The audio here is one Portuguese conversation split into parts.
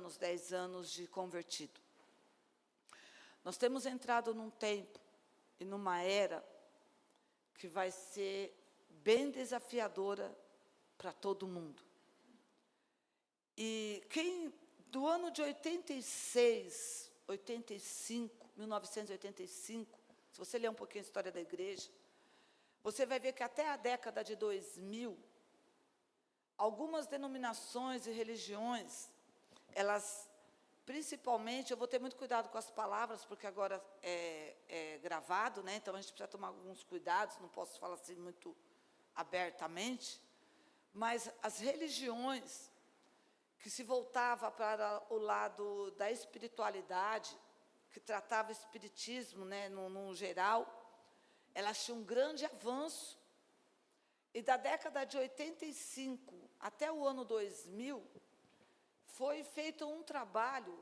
anos, 10 anos de convertido. Nós temos entrado num tempo e numa era que vai ser bem desafiadora para todo mundo. E quem, do ano de 86, 85, 1985, se você ler um pouquinho a história da igreja, você vai ver que até a década de 2000, algumas denominações e religiões, elas, principalmente, eu vou ter muito cuidado com as palavras, porque agora é gravado, né? Então a gente precisa tomar alguns cuidados, não posso falar assim muito abertamente, mas as religiões que se voltava para o lado da espiritualidade, que tratava o espiritismo, né, no geral, elas tinham um grande avanço. E da década de 85 até o ano 2000, foi feito um trabalho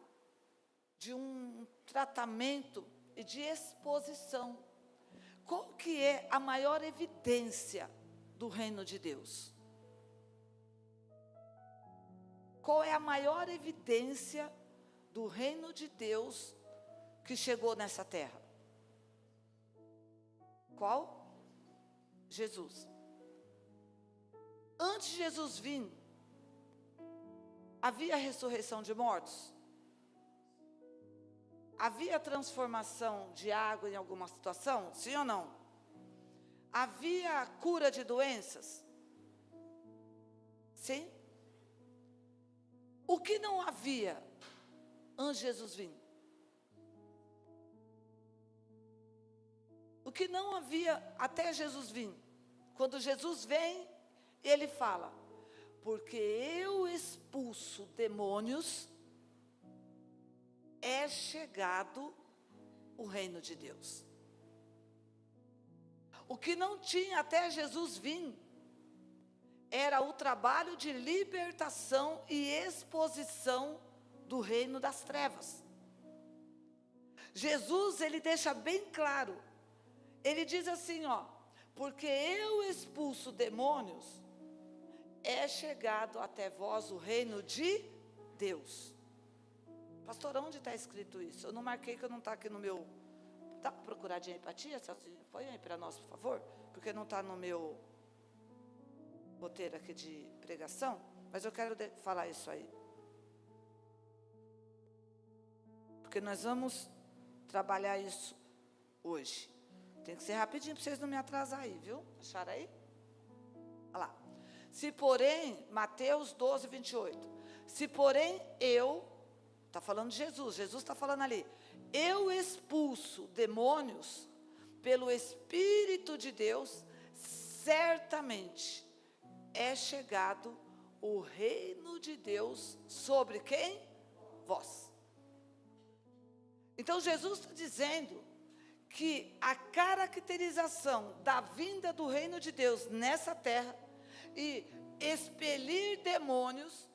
de um tratamento e de exposição. Qual que é a maior evidência do reino de Deus? Qual é a maior evidência do reino de Deus que chegou nessa terra? Qual? Jesus. Antes de Jesus vir, havia ressurreição de mortos? Havia transformação de água em alguma situação? Sim ou não? Havia cura de doenças? Sim? O que não havia antes de Jesus vir? O que não havia até Jesus vir? Quando Jesus vem, ele fala: porque eu expulso demônios, é chegado o reino de Deus. O que não tinha até Jesus vir, era o trabalho de libertação e exposição do reino das trevas. Jesus, ele deixa bem claro, ele diz assim, ó: porque eu expulso demônios, é chegado até vós o reino de Deus. Pastor, onde está escrito isso? Eu não marquei, que eu não está aqui no meu... Dá para procurar de empatia? Põe aí para nós, por favor, porque não está no meu roteiro aqui de pregação, mas eu quero falar isso aí. Porque nós vamos trabalhar isso hoje. Tem que ser rapidinho para vocês não me atrasar aí, viu? Acharam aí? Olha lá. Se porém, Mateus 12, 28. Se porém eu, está falando de Jesus, Jesus está falando ali, eu expulso demônios pelo Espírito de Deus, certamente é chegado o reino de Deus sobre quem? Vós. Então Jesus está dizendo que a caracterização da vinda do reino de Deus nessa terra e expelir demônios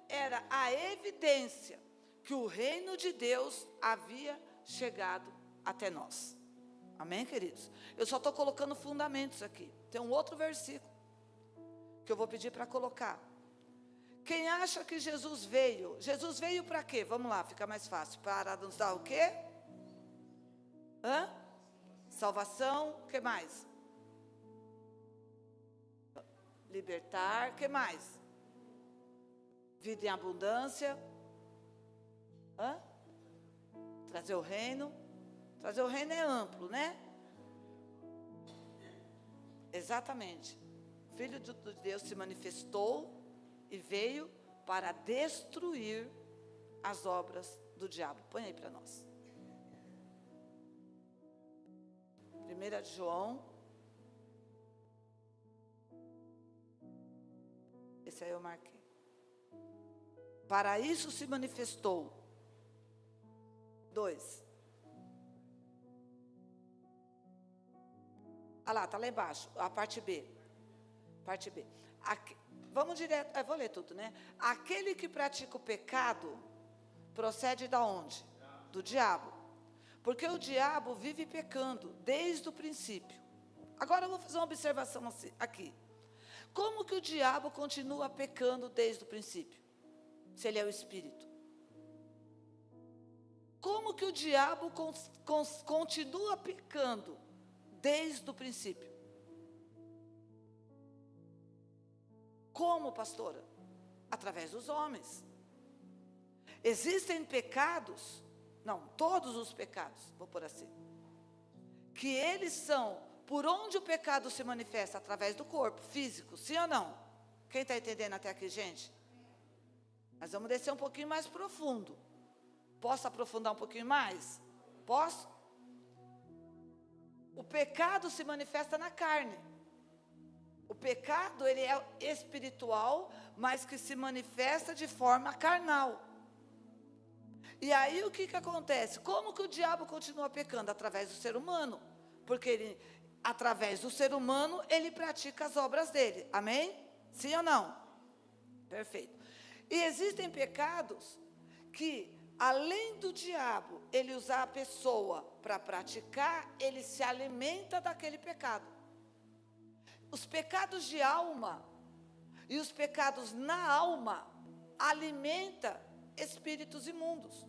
era a evidência que o reino de Deus havia chegado até nós. Amém, queridos? Eu só estou colocando fundamentos aqui. Tem um outro versículo que eu vou pedir para colocar. Quem acha que Jesus veio para quê? Vamos lá, fica mais fácil. Para nos dar o quê? Salvação, o que mais? Libertar, o que mais? Vida em abundância. Trazer o reino. Trazer o reino é amplo, né? Exatamente. O Filho de Deus se manifestou e veio para destruir as obras do diabo. Põe aí para nós. 1 de João. Esse aí eu marquei. Para isso se manifestou. 2. Ah lá, está lá embaixo, a parte B. Parte B. Vamos direto, eu vou ler tudo, né? Aquele que pratica o pecado procede da onde? Do diabo. Porque o diabo vive pecando desde o princípio. Agora eu vou fazer uma observação aqui. Como que o diabo continua pecando desde o princípio? Se ele é o espírito. Como que o diabo continua pecando desde o princípio? Como, pastora? Através dos homens. Existem pecados, não, todos os pecados, vou pôr assim, que eles são, por onde o pecado se manifesta? Através do corpo, físico, sim ou não? Quem está entendendo até aqui, gente? Nós vamos descer um pouquinho mais profundo. Posso aprofundar um pouquinho mais? Posso? O pecado se manifesta na carne. O pecado, ele é espiritual, mas que se manifesta de forma carnal. E aí o que acontece? Como que o diabo continua pecando? Através do ser humano. Porque ele, através do ser humano, ele pratica as obras dele. Amém? Sim ou não? Perfeito. E existem pecados que, além do diabo, ele usar a pessoa para praticar, ele se alimenta daquele pecado. Os pecados de alma e os pecados na alma alimentam espíritos imundos.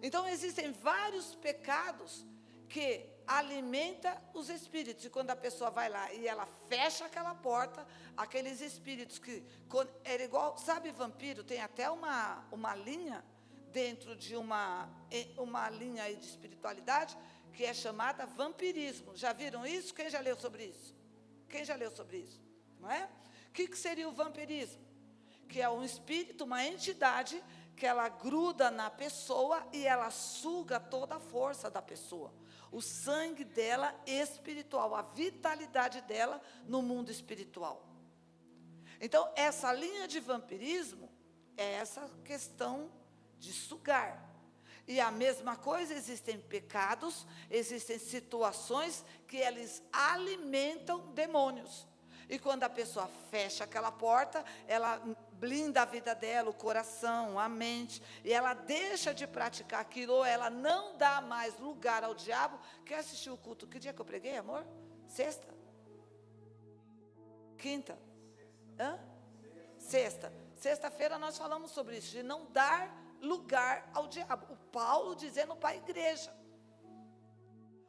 Então, existem vários pecados que alimentam os espíritos. E quando a pessoa vai lá e ela fecha aquela porta, aqueles espíritos que... Era igual, sabe, vampiro? Tem até uma linha dentro de uma linha aí de espiritualidade que é chamada vampirismo. Já viram isso? Quem já leu sobre isso? Quem já leu sobre isso? Não é? O que seria o vampirismo? Que é um espírito, uma entidade que ela gruda na pessoa e ela suga toda a força da pessoa. O sangue dela espiritual, a vitalidade dela no mundo espiritual. Então, essa linha de vampirismo é essa questão de sugar. E a mesma coisa, existem pecados, existem situações que eles alimentam demônios. E quando a pessoa fecha aquela porta, ela blinda a vida dela, o coração, a mente, e ela deixa de praticar aquilo, ou ela não dá mais lugar ao diabo. Quer assistir o culto? Que dia que eu preguei, amor? Sexta? Quinta? Hã? Sexta. Sexta-feira nós falamos sobre isso, de não dar lugar ao diabo. O Paulo dizendo para a igreja.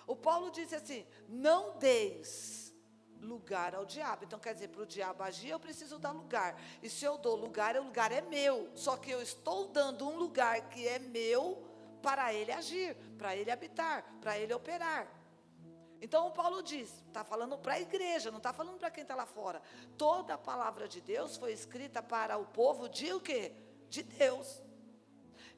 O Paulo disse assim, não deis lugar ao diabo. Então, quer dizer, para o diabo agir, eu preciso dar lugar. E se eu dou lugar, o lugar é meu. Só que eu estou dando um lugar que é meu para ele agir, para ele habitar, para ele operar. Então, o Paulo diz, está falando para a igreja, não está falando para quem está lá fora. Toda a palavra de Deus foi escrita para o povo de o quê? De Deus.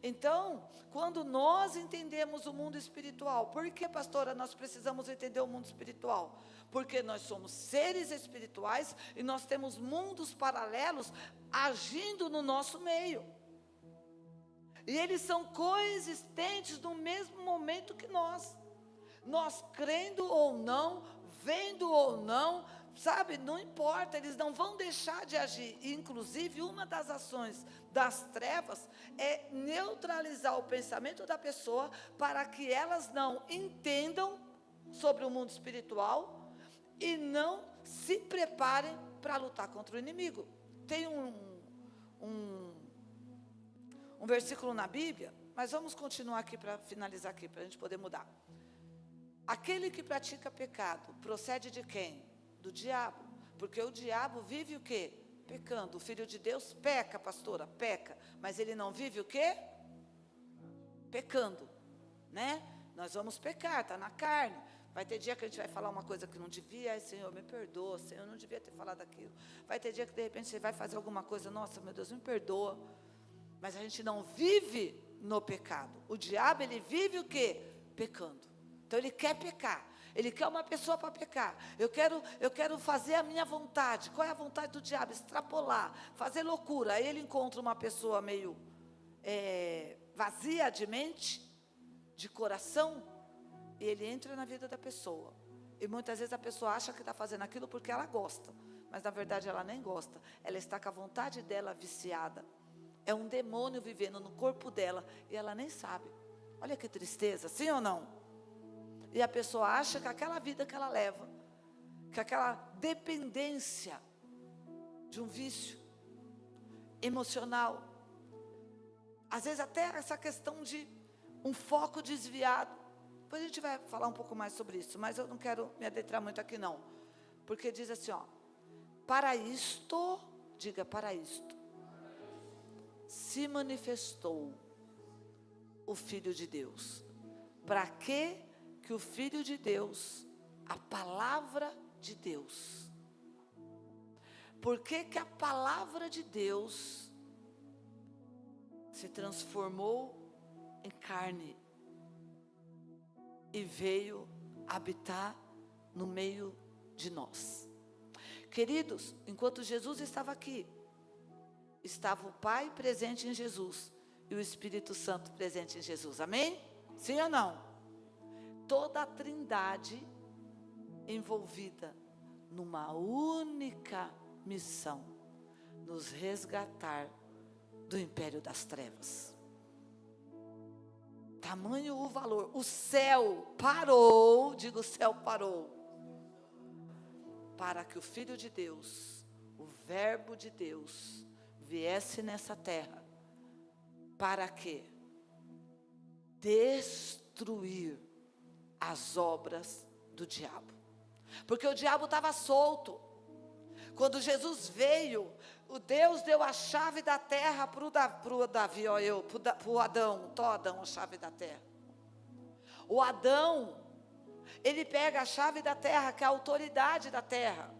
Então, quando nós entendemos o mundo espiritual, por que, pastora, nós precisamos entender o mundo espiritual? Porque nós somos seres espirituais e nós temos mundos paralelos agindo no nosso meio. E eles são coexistentes no mesmo momento que nós. Nós crendo ou não, vendo ou não, sabe, não importa, eles não vão deixar de agir. Inclusive, uma das ações das trevas é neutralizar o pensamento da pessoa para que elas não entendam sobre o mundo espiritual e não se preparem para lutar contra o inimigo. Tem um versículo na Bíblia, mas vamos continuar aqui para finalizar aqui, para a gente poder mudar. Aquele que pratica pecado procede de quem? Do diabo, porque o diabo vive o quê? Pecando. O Filho de Deus peca, pastora, peca, mas ele não vive o quê? Pecando, né? Nós vamos pecar, está na carne. Vai ter dia que a gente vai falar uma coisa que não devia, ai, Senhor, me perdoa, Senhor, eu não devia ter falado aquilo. Vai ter dia que de repente você vai fazer alguma coisa, nossa, meu Deus, me perdoa. Mas a gente não vive no pecado. O diabo, ele vive o quê? Pecando. Então, ele quer pecar. Ele quer uma pessoa para pecar. Eu quero fazer a minha vontade. Qual é a vontade do diabo? Extrapolar, fazer loucura. Aí ele encontra uma pessoa meio vazia de mente, de coração, e ele entra na vida da pessoa. E muitas vezes a pessoa acha que está fazendo aquilo porque ela gosta. Mas, na verdade, ela nem gosta. Ela está com a vontade dela viciada. É um demônio vivendo no corpo dela e ela nem sabe. Olha que tristeza, sim ou não? E a pessoa acha que aquela vida que ela leva, que aquela dependência de um vício emocional, às vezes até essa questão de um foco desviado. Depois a gente vai falar um pouco mais sobre isso, mas eu não quero me adentrar muito aqui não. Porque diz assim, ó, para isto, diga para isto, se manifestou o Filho de Deus. Para que o Filho de Deus, a palavra de Deus, por que a palavra de Deus se transformou em carne e veio habitar no meio de nós? Queridos, enquanto Jesus estava aqui, estava o Pai presente em Jesus e o Espírito Santo presente em Jesus, amém? Sim ou não? Toda a Trindade envolvida numa única missão, nos resgatar do império das trevas. Tamanho o valor. O céu parou, digo, o céu parou, para que o Filho de Deus, o Verbo de Deus, viesse nessa terra. Para quê? Destruir as obras do diabo. Porque o diabo estava solto. Quando Jesus veio, o Deus deu a chave da terra para o Adão, a chave da terra. O Adão, ele pega a chave da terra, que é a autoridade da terra,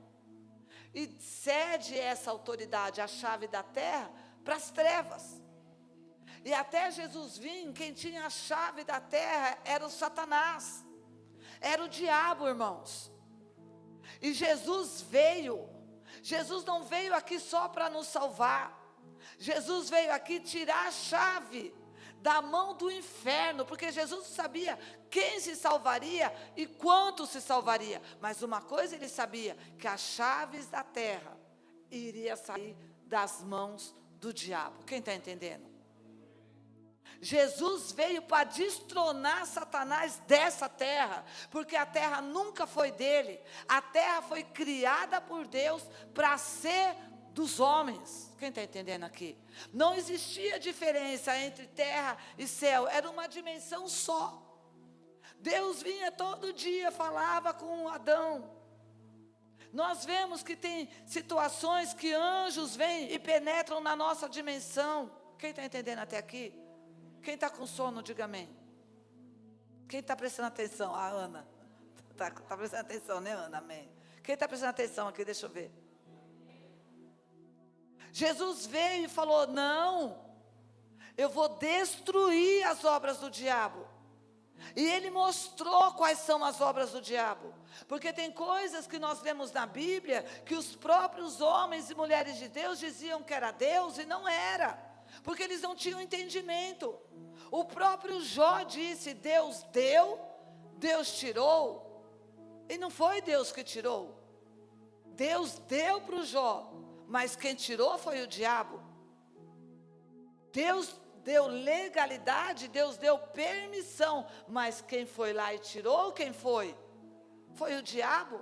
e cede essa autoridade, a chave da terra, para as trevas. E até Jesus vir, quem tinha a chave da terra era o Satanás, era o diabo, irmãos. E Jesus veio. Jesus não veio aqui só para nos salvar. Jesus veio aqui tirar a chave da mão do inferno, porque Jesus sabia quem se salvaria e quanto se salvaria. Mas uma coisa ele sabia, que as chaves da terra iria sair das mãos do diabo. Quem está entendendo? Jesus veio para destronar Satanás dessa terra, porque a terra nunca foi dele. A terra foi criada por Deus para ser dos homens. Quem está entendendo aqui? Não existia diferença entre terra e céu, era uma dimensão só. Deus vinha todo dia, falava com Adão. Nós vemos que tem situações que anjos vêm e penetram na nossa dimensão. Quem está entendendo até aqui? Quem está com sono, diga amém. Quem está prestando atenção? A Ana. Está prestando atenção, né, Ana? Amém. Quem está prestando atenção aqui? Deixa eu ver. Jesus veio e falou, não, eu vou destruir as obras do diabo. E ele mostrou quais são as obras do diabo. Porque tem coisas que nós lemos na Bíblia, que os próprios homens e mulheres de Deus diziam que era Deus e não era. Porque eles não tinham entendimento. O próprio Jó disse, Deus deu, Deus tirou. E não foi Deus que tirou. Deus deu para o Jó, mas quem tirou foi o diabo. Deus deu legalidade, Deus deu permissão, mas quem foi lá e tirou, quem foi? Foi o diabo.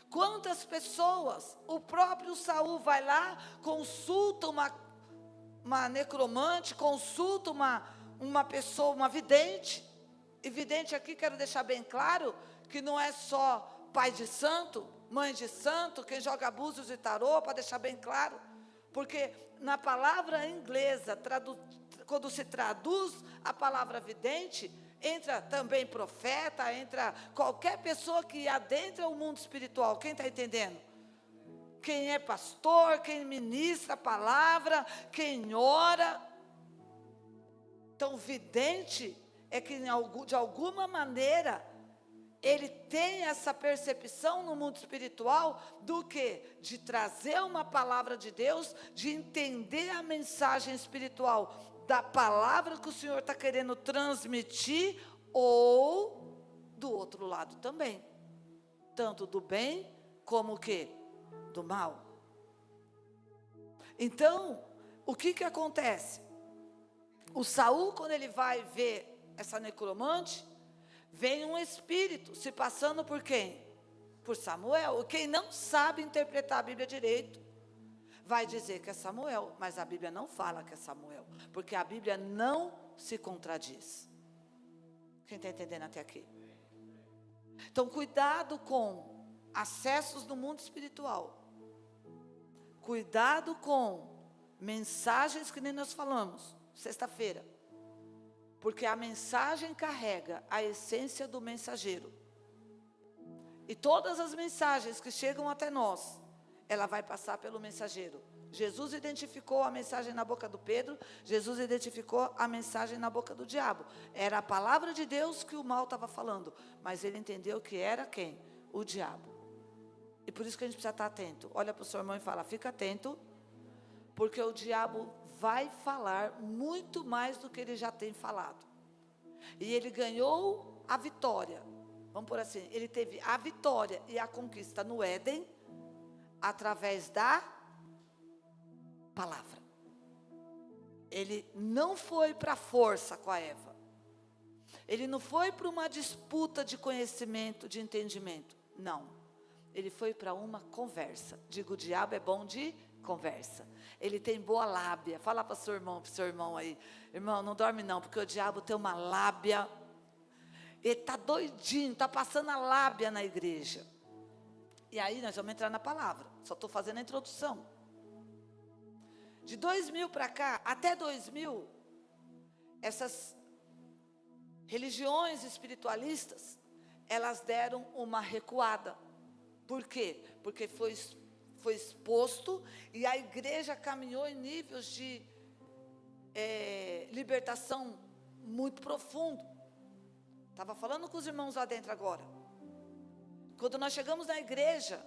Quantas pessoas, o próprio Saul vai lá, consulta uma necromante, consulta uma pessoa, uma vidente. E vidente aqui, quero deixar bem claro, que não é só pai de santo, mãe de santo, quem joga búzios e tarô, para deixar bem claro. Porque na palavra inglesa, quando se traduz a palavra vidente, entra também profeta, entra qualquer pessoa que adentra o mundo espiritual. Quem está entendendo? Quem é pastor, quem ministra a palavra, quem ora. Então, vidente é que de alguma maneira ele tem essa percepção no mundo espiritual do que? De trazer uma palavra de Deus, de entender a mensagem espiritual da palavra que o Senhor está querendo transmitir, ou do outro lado também. Tanto do bem como o quê? Do mal. Então, o que acontece? O Saul, quando ele vai ver essa necromante, vem um espírito se passando por quem? Por Samuel. Quem não sabe interpretar a Bíblia direito, vai dizer que é Samuel, mas a Bíblia não fala que é Samuel, porque a Bíblia não se contradiz. Quem está entendendo até aqui? Então, cuidado com acessos no mundo espiritual. Cuidado com mensagens que nem nós falamos, sexta-feira. Porque a mensagem carrega a essência do mensageiro. E todas as mensagens que chegam até nós, ela vai passar pelo mensageiro. Jesus identificou a mensagem na boca do Pedro, Jesus identificou a mensagem na boca do diabo. Era a palavra de Deus que o mal estava falando, mas ele entendeu que era quem? O diabo. E por isso que a gente precisa estar atento. Olha para o seu irmão e fala, fica atento, porque o diabo vai falar muito mais do que ele já tem falado. E ele ganhou a vitória. Vamos por assim, ele teve a vitória e a conquista no Éden, através da palavra. Ele não foi para a força com a Eva. Ele não foi para uma disputa de conhecimento, de entendimento. Não. Ele foi para uma conversa. Digo, o diabo é bom de conversa. Ele tem boa lábia. Fala para o seu irmão aí. Irmão, não dorme não, porque o diabo tem uma lábia. Ele está doidinho, está passando a lábia na igreja. E aí nós vamos entrar na palavra. Só estou fazendo a introdução. De 2000 para cá, até 2000, essas religiões espiritualistas, elas deram uma recuada. Por quê? Porque foi exposto e a igreja caminhou em níveis de libertação muito profundo. Estava falando com os irmãos lá dentro agora. Quando nós chegamos na igreja,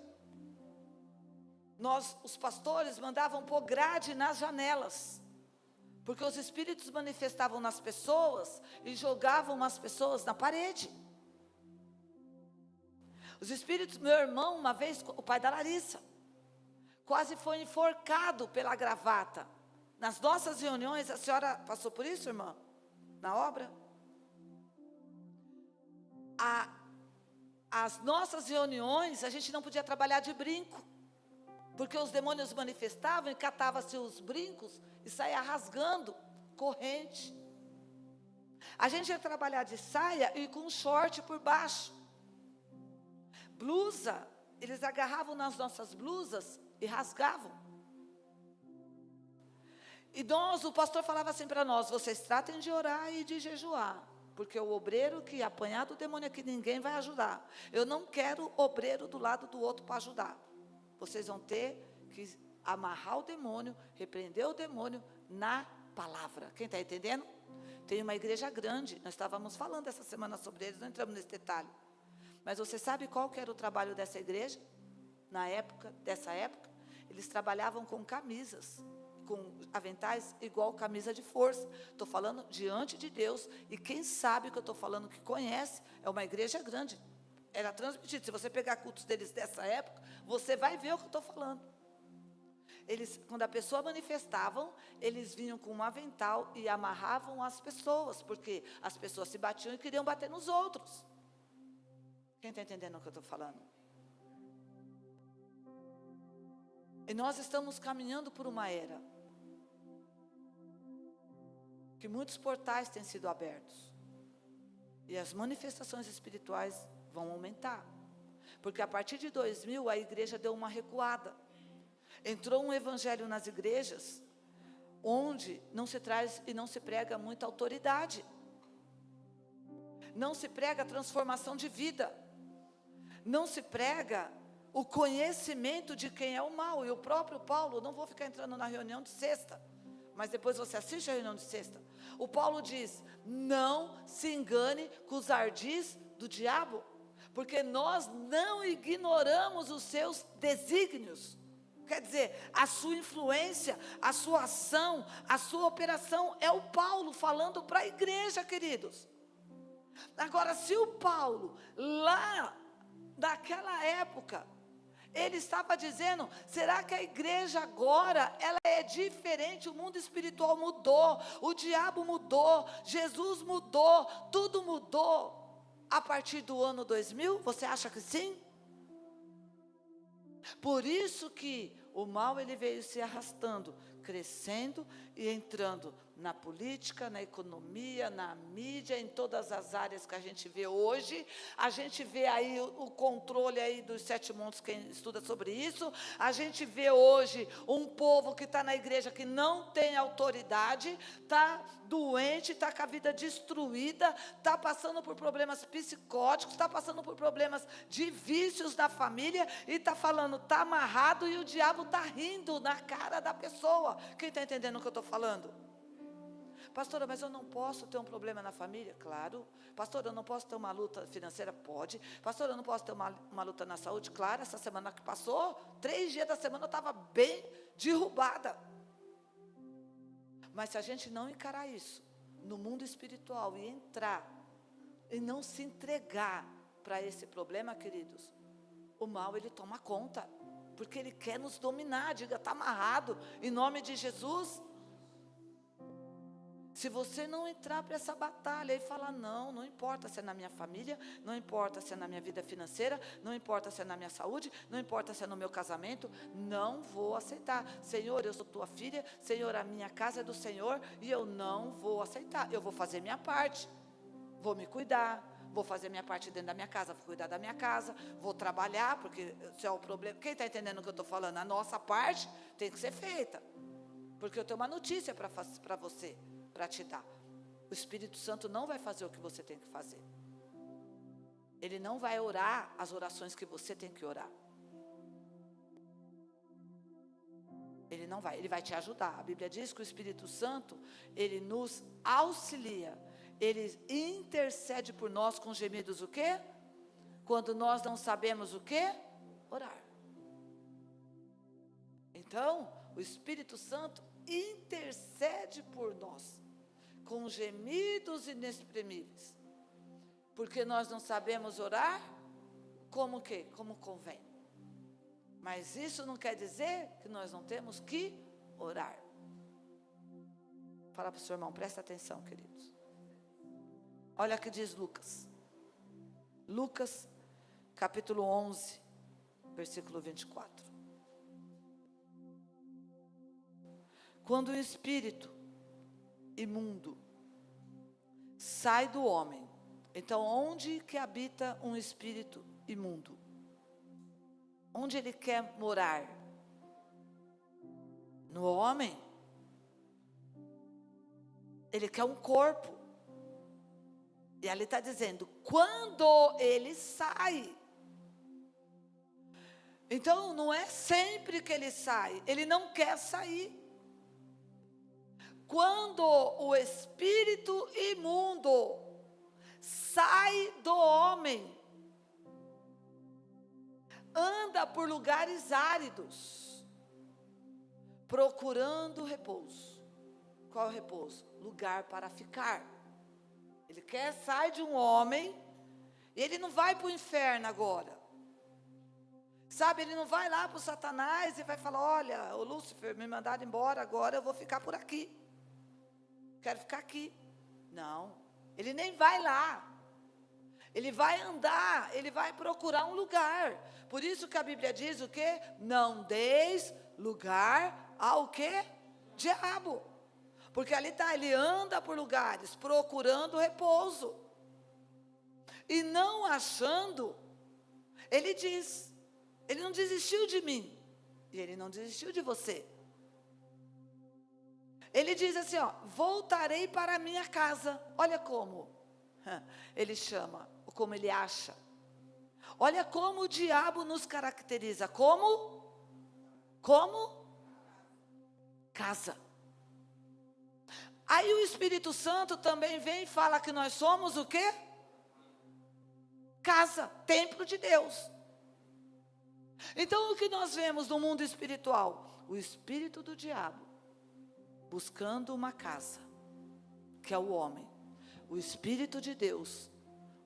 os pastores mandavam pôr grade nas janelas, porque os espíritos manifestavam nas pessoas e jogavam as pessoas na parede. Os espíritos, meu irmão, uma vez, o pai da Larissa, quase foi enforcado pela gravata. Nas nossas reuniões, a senhora passou por isso, irmã? Na obra? As nossas reuniões, a gente não podia trabalhar de brinco, porque os demônios manifestavam e catavam-se os brincos e saía rasgando corrente. A gente ia trabalhar de saia e com um short por baixo. Blusa, eles agarravam nas nossas blusas e rasgavam. E o pastor falava assim para nós, vocês tratem de orar e de jejuar, porque o obreiro que apanhar do demônio aqui, ninguém vai ajudar. Eu não quero obreiro do lado do outro para ajudar. Vocês vão ter que amarrar o demônio, repreender o demônio na palavra. Quem está entendendo? Tem uma igreja grande, nós estávamos falando essa semana sobre eles, não entramos nesse detalhe. Mas você sabe qual que era o trabalho dessa igreja? Dessa época, eles trabalhavam com camisas, com aventais igual camisa de força. Estou falando diante de Deus, e quem sabe o que eu estou falando, que conhece, é uma igreja grande. Era transmitido. Se você pegar cultos deles dessa época, você vai ver o que eu estou falando. Quando a pessoa manifestavam, eles vinham com um avental e amarravam as pessoas, porque as pessoas se batiam e queriam bater nos outros. Quem está entendendo o que eu estou falando? E nós estamos caminhando por uma era que muitos portais têm sido abertos. E as manifestações espirituais vão aumentar. Porque a partir de 2000, a igreja deu uma recuada. Entrou um evangelho nas igrejas, onde não se traz e não se prega muita autoridade. Não se prega a transformação de vida. Não se prega o conhecimento de quem é o mal. E o próprio Paulo, não vou ficar entrando na reunião de sexta, mas depois você assiste a reunião de sexta. O Paulo diz, não se engane com os ardis do diabo, porque nós não ignoramos os seus desígnios. Quer dizer, a sua influência, a sua ação, a sua operação, é o Paulo falando para a igreja, queridos. Agora, se o Paulo, lá naquela época, ele estava dizendo, será que a igreja agora, ela é diferente? O mundo espiritual mudou, o diabo mudou, Jesus mudou, tudo mudou a partir do ano 2000? Você acha que sim? Por isso que o mal, ele veio se arrastando, crescendo e entrando na política, na economia, na mídia, em todas as áreas que a gente vê hoje. A gente vê aí o controle aí dos 7 montes, quem estuda sobre isso. A gente vê hoje um povo que está na igreja que não tem autoridade, está doente, está com a vida destruída, está passando por problemas psicóticos, está passando por problemas de vícios na família e está falando, está amarrado, e o diabo está rindo na cara da pessoa. Quem está entendendo o que eu estou falando? Pastora, mas eu não posso ter um problema na família? Claro. Pastora, eu não posso ter uma luta financeira? Pode. Pastora, eu não posso ter uma luta na saúde? Claro, essa semana que passou, 3 dias da semana eu estava bem derrubada. Mas se a gente não encarar isso no mundo espiritual e entrar, e não se entregar para esse problema, queridos, o mal ele toma conta, porque ele quer nos dominar. Diga, está amarrado, em nome de Jesus. Se você não entrar para essa batalha e falar, não importa se é na minha família, não importa se é na minha vida financeira, não importa se é na minha saúde, não importa se é no meu casamento, não vou aceitar. Senhor, eu sou tua filha, Senhor, a minha casa é do Senhor, e eu não vou aceitar. Eu vou fazer minha parte, vou me cuidar, vou fazer minha parte dentro da minha casa, vou cuidar da minha casa, vou trabalhar, porque se é o problema, quem está entendendo o que eu estou falando? A nossa parte tem que ser feita, porque eu tenho uma notícia para você, para te dar. O Espírito Santo não vai fazer o que você tem que fazer. Ele não vai orar as orações que você tem que orar. Ele não vai, ele vai te ajudar. A Bíblia diz que o Espírito Santo, ele nos auxilia, ele intercede por nós com gemidos o quê? Quando nós não sabemos o quê? Orar. Então, o Espírito Santo intercede por nós com gemidos inexprimíveis, porque nós não sabemos orar como que? Como convém. Mas isso não quer dizer que nós não temos que orar. Fala para o seu irmão, presta atenção, queridos. Olha o que diz Lucas. Lucas, capítulo 11, versículo 24. Quando o espírito imundo sai do homem, então onde que habita um espírito imundo? Onde ele quer morar? No homem. Ele quer um corpo. E ali está dizendo, quando ele sai. Então não é sempre que ele sai, ele não quer sair. Quando o espírito imundo sai do homem, anda por lugares áridos, procurando repouso. Qual é o repouso? Lugar para ficar. Ele quer sair de um homem, e ele não vai para o inferno agora. Sabe, ele não vai lá para o Satanás e vai falar, olha, o Lúcifer, me mandaram embora, agora eu vou ficar por aqui. Quero ficar aqui. Não, ele nem vai lá. Ele vai andar, ele vai procurar um lugar. Por isso que a Bíblia diz o quê? Não deis lugar ao quê? Diabo. Porque ali está, ele anda por lugares procurando repouso. E não achando, ele diz, ele não desistiu de mim. E ele não desistiu de você. Ele diz assim, ó, voltarei para a minha casa. Olha como ele chama, como ele acha. Olha como o diabo nos caracteriza. Como? Casa. Aí o Espírito Santo também vem e fala que nós somos o quê? Casa, templo de Deus. Então o que nós vemos no mundo espiritual? O espírito do diabo buscando uma casa, que é o homem. O Espírito de Deus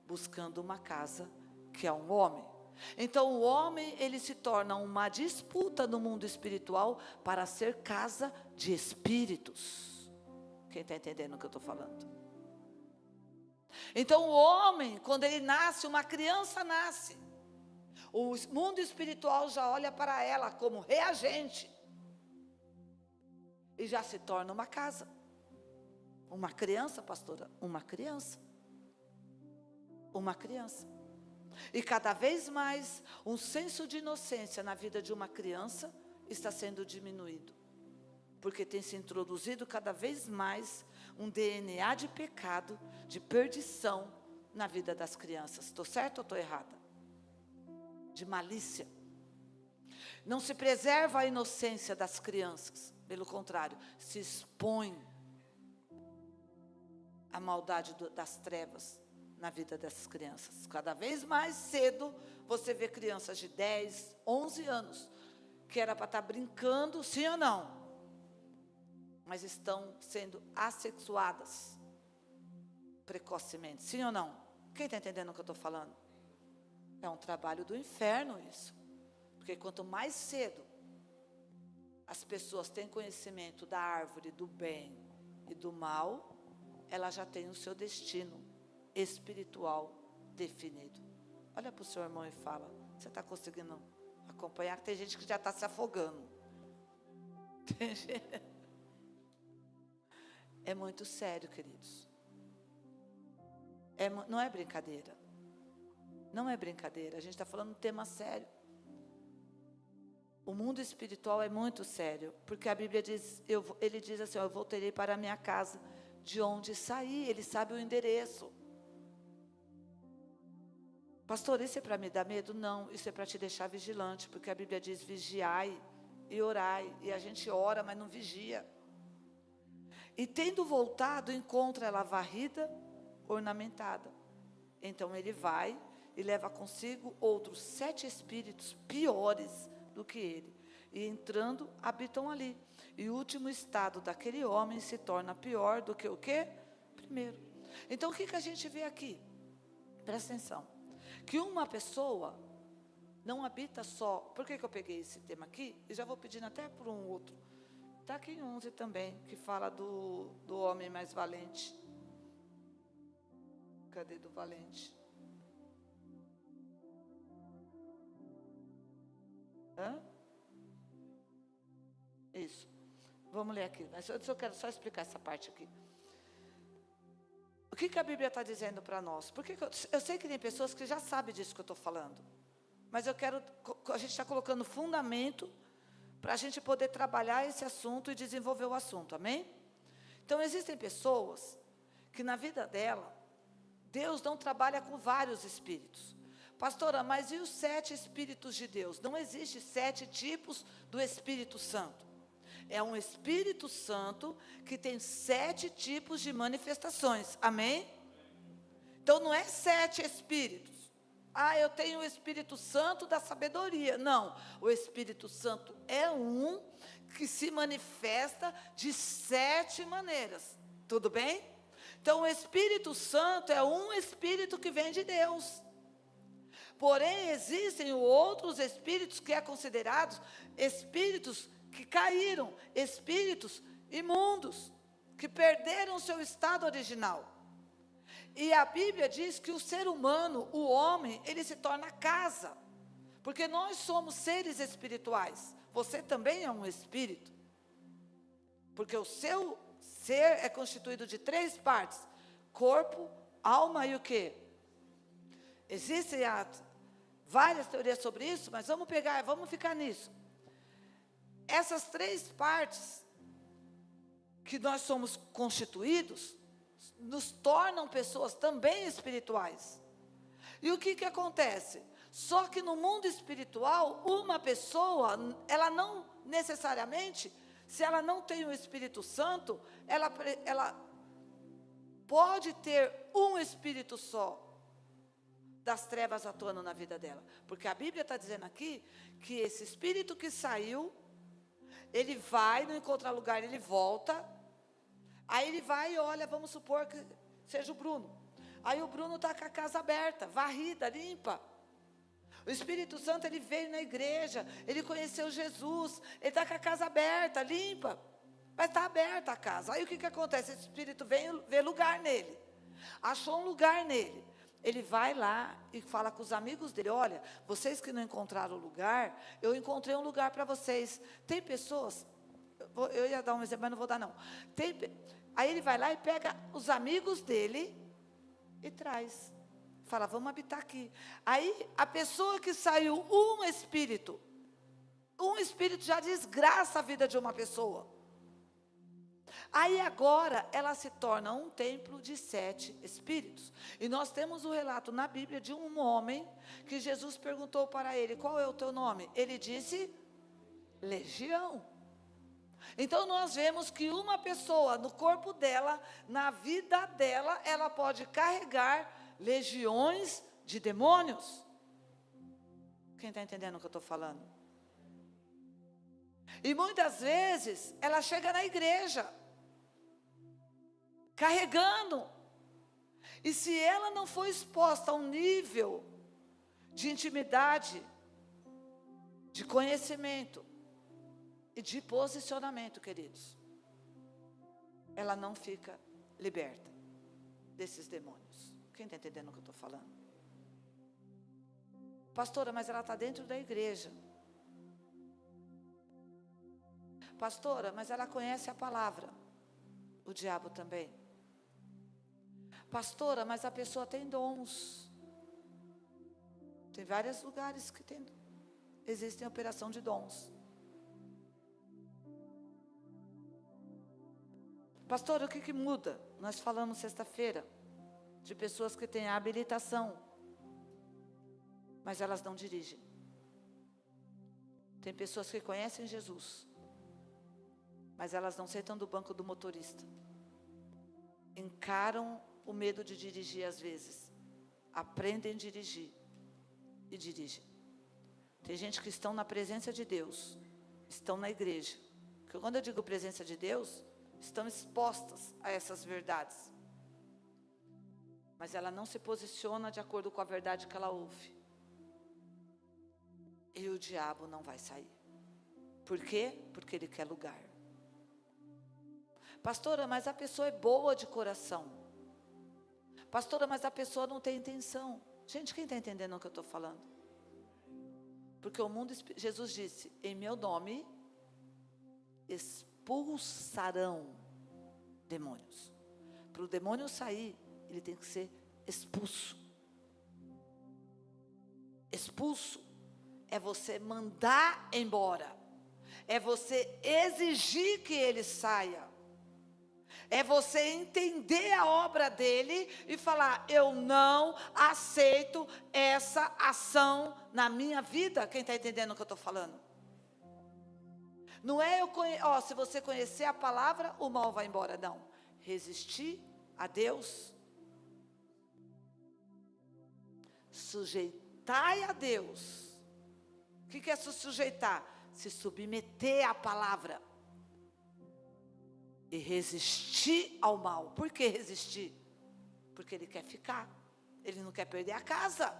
buscando uma casa, que é um homem. Então o homem, ele se torna uma disputa no mundo espiritual para ser casa de espíritos. Quem está entendendo o que eu estou falando? Então o homem, quando ele nasce, uma criança nasce, o mundo espiritual já olha para ela como reagente. E já se torna uma casa. Uma criança, pastora, uma criança. Uma criança. E cada vez mais, um senso de inocência na vida de uma criança está sendo diminuído. Porque tem se introduzido cada vez mais um DNA de pecado, de perdição na vida das crianças. Estou certa ou estou errada? De malícia. Não se preserva a inocência das crianças. Pelo contrário, se expõe a maldade das trevas na vida dessas crianças. Cada vez mais cedo, você vê crianças de 10, 11 anos, que era para estar brincando, sim ou não? Mas estão sendo assexuadas precocemente, sim ou não? Quem está entendendo o que eu estou falando? É um trabalho do inferno isso. Porque quanto mais cedo as pessoas têm conhecimento da árvore do bem e do mal, ela já tem o seu destino espiritual definido. Olha para o seu irmão e fala: você está conseguindo acompanhar? Tem gente que já está se afogando. É muito sério, queridos. Não é brincadeira. Não é brincadeira. A gente está falando de um tema sério. O mundo espiritual é muito sério, porque a Bíblia diz, ele diz assim: eu voltarei para a minha casa, de onde saí. Ele sabe o endereço. Pastor, isso é para me dar medo? Não, isso é para te deixar vigilante, porque a Bíblia diz: vigiai e orai, e a gente ora, mas não vigia. E tendo voltado, encontra ela varrida, ornamentada. Então ele vai e leva consigo outros 7 espíritos piores do que ele, e entrando, habitam ali. E o último estado daquele homem se torna pior do que o quê? Primeiro. Então o que a gente vê aqui? Presta atenção. Que uma pessoa não habita só. Por que eu peguei esse tema aqui? E já vou pedindo até por um outro. Está aqui em 11 também, que fala do homem mais valente. Cadê do valente? Hã? Isso. Vamos ler aqui. Mas eu quero só explicar essa parte aqui. O que a Bíblia está dizendo para nós? Porque eu sei que tem pessoas que já sabem disso que eu estou falando. Mas a gente está colocando fundamento para a gente poder trabalhar esse assunto e desenvolver o assunto, amém? Então, existem pessoas que na vida dela, Deus não trabalha com vários espíritos. Pastora, mas e os 7 espíritos de Deus? Não existe 7 tipos do Espírito Santo. É um Espírito Santo que tem 7 tipos de manifestações, amém? Então, não é 7 espíritos. Eu tenho o Espírito Santo da sabedoria. Não, o Espírito Santo é um que se manifesta de 7 maneiras. Tudo bem? Então, o Espírito Santo é um Espírito que vem de Deus. Porém, existem outros espíritos que é considerados espíritos que caíram, espíritos imundos, que perderam o seu estado original. E a Bíblia diz que o ser humano, o homem, ele se torna casa. Porque nós somos seres espirituais. Você também é um espírito. Porque o seu ser é constituído de 3 partes: corpo, alma e o quê? Existem várias teorias sobre isso, mas vamos ficar nisso. Essas 3 partes que nós somos constituídos nos tornam pessoas também espirituais. E o que acontece? Só que no mundo espiritual, uma pessoa, ela não necessariamente, se ela não tem o Espírito Santo, ela pode ter um espírito só das trevas atuando na vida dela. Porque a Bíblia está dizendo aqui que esse espírito que saiu, ele vai, não encontra lugar, ele volta. Aí ele vai e olha, vamos supor que seja o Bruno. Aí o Bruno está com a casa aberta, varrida, limpa. O Espírito Santo, ele veio na igreja, ele conheceu Jesus, ele está com a casa aberta, limpa. Mas está aberta a casa. Aí o que acontece? Esse Espírito vem ver lugar nele. Achou um lugar nele. Ele vai lá e fala com os amigos dele: olha, vocês que não encontraram lugar, eu encontrei um lugar para vocês. Tem pessoas, eu ia dar um exemplo, mas não vou dar não. Aí ele vai lá e pega os amigos dele e traz. Fala, vamos habitar aqui. Aí a pessoa que saiu, um espírito já desgraça a vida de uma pessoa. Aí agora ela se torna um templo de 7 espíritos. E nós temos o relato na Bíblia de um homem que Jesus perguntou para ele, qual é o teu nome? Ele disse, Legião. Então nós vemos que uma pessoa no corpo dela, na vida dela, ela pode carregar legiões de demônios. Quem está entendendo o que eu estou falando? E muitas vezes ela chega na igreja carregando. E se ela não for exposta a um nível de intimidade, de conhecimento e de posicionamento, queridos, ela não fica liberta desses demônios. Quem está entendendo o que eu estou falando? Pastora, mas ela está dentro da igreja. Pastora, mas ela conhece a palavra. O diabo também. Pastora, mas a pessoa tem dons. Tem vários lugares que existem operação de dons. Pastora, o que muda? Nós falamos sexta-feira de pessoas que têm a habilitação, mas elas não dirigem. Tem pessoas que conhecem Jesus, mas elas não sentam do banco do motorista. Encaram o medo de dirigir às vezes. Aprendem a dirigir e dirigem. Tem gente que estão na presença de Deus, estão na igreja. Porque quando eu digo presença de Deus, estão expostas a essas verdades. Mas ela não se posiciona de acordo com a verdade que ela ouve. E o diabo não vai sair. Por quê? Porque ele quer lugar. Pastora, mas a pessoa é boa de coração. Pastora, mas a pessoa não tem intenção. Gente, quem está entendendo o que eu estou falando? Porque o mundo, Jesus disse, em meu nome, expulsarão demônios. Para o demônio sair, ele tem que ser expulso. Expulso é você mandar embora. É você exigir que ele saia. É você entender a obra dele e falar, eu não aceito essa ação na minha vida. Quem está entendendo o que eu estou falando? Não é se você conhecer a palavra, o mal vai embora. Não. Resistir a Deus. Sujeitai a Deus. O que é se sujeitar? Se submeter à palavra. E resistir ao mal. Por que resistir? Porque ele quer ficar. Ele não quer perder a casa.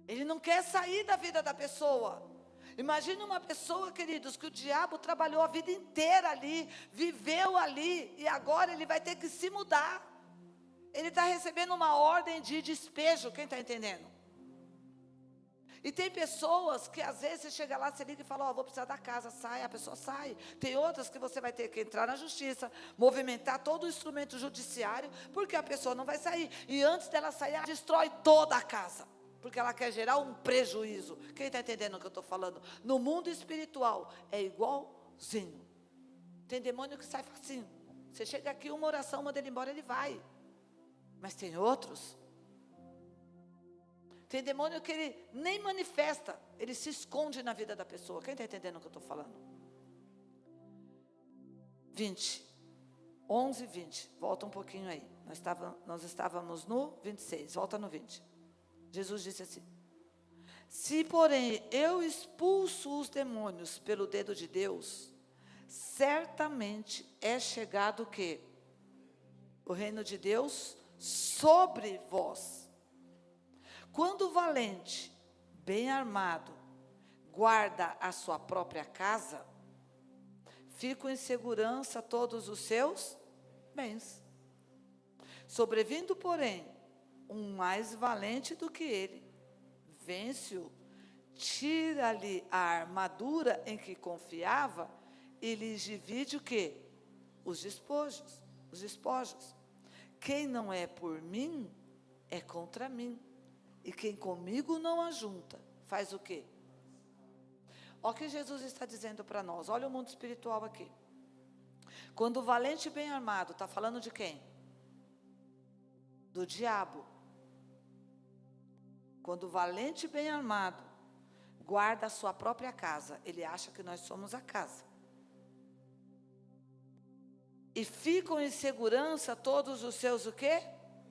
Ele não quer sair da vida da pessoa. Imagina uma pessoa, queridos, que o diabo trabalhou a vida inteira ali, viveu ali, e agora ele vai ter que se mudar. Ele está recebendo uma ordem de despejo, quem está entendendo? E tem pessoas que às vezes você chega lá, você liga e fala, vou precisar da casa, sai, a pessoa sai. Tem outras que você vai ter que entrar na justiça, movimentar todo o instrumento judiciário, porque a pessoa não vai sair. E antes dela sair, ela destrói toda a casa, porque ela quer gerar um prejuízo. Quem está entendendo o que eu estou falando? No mundo espiritual, é igualzinho. Tem demônio que sai facinho. Você chega aqui, uma oração, manda ele embora, ele vai. Mas tem outros. Tem demônio que ele nem manifesta, ele se esconde na vida da pessoa. Quem está entendendo o que eu estou falando? 20, 11, 20, volta um pouquinho aí. Nós estávamos no 26, volta no 20. Jesus disse assim, se porém eu expulso os demônios pelo dedo de Deus, certamente é chegado o quê? O reino de Deus sobre vós. Quando o valente, bem armado, guarda a sua própria casa, ficam em segurança todos os seus bens. Sobrevindo, porém, um mais valente do que ele, vence-o, tira-lhe a armadura em que confiava e lhe divide o quê? os despojos, os despojos. Quem não é por mim, é contra mim. E quem comigo não ajunta, faz o quê? Olha o que Jesus está dizendo para nós. Olha o mundo espiritual aqui. Quando o valente bem armado, está falando de quem? Do diabo. Quando o valente bem armado guarda a sua própria casa, ele acha que nós somos a casa. E ficam em segurança todos os seus o quê?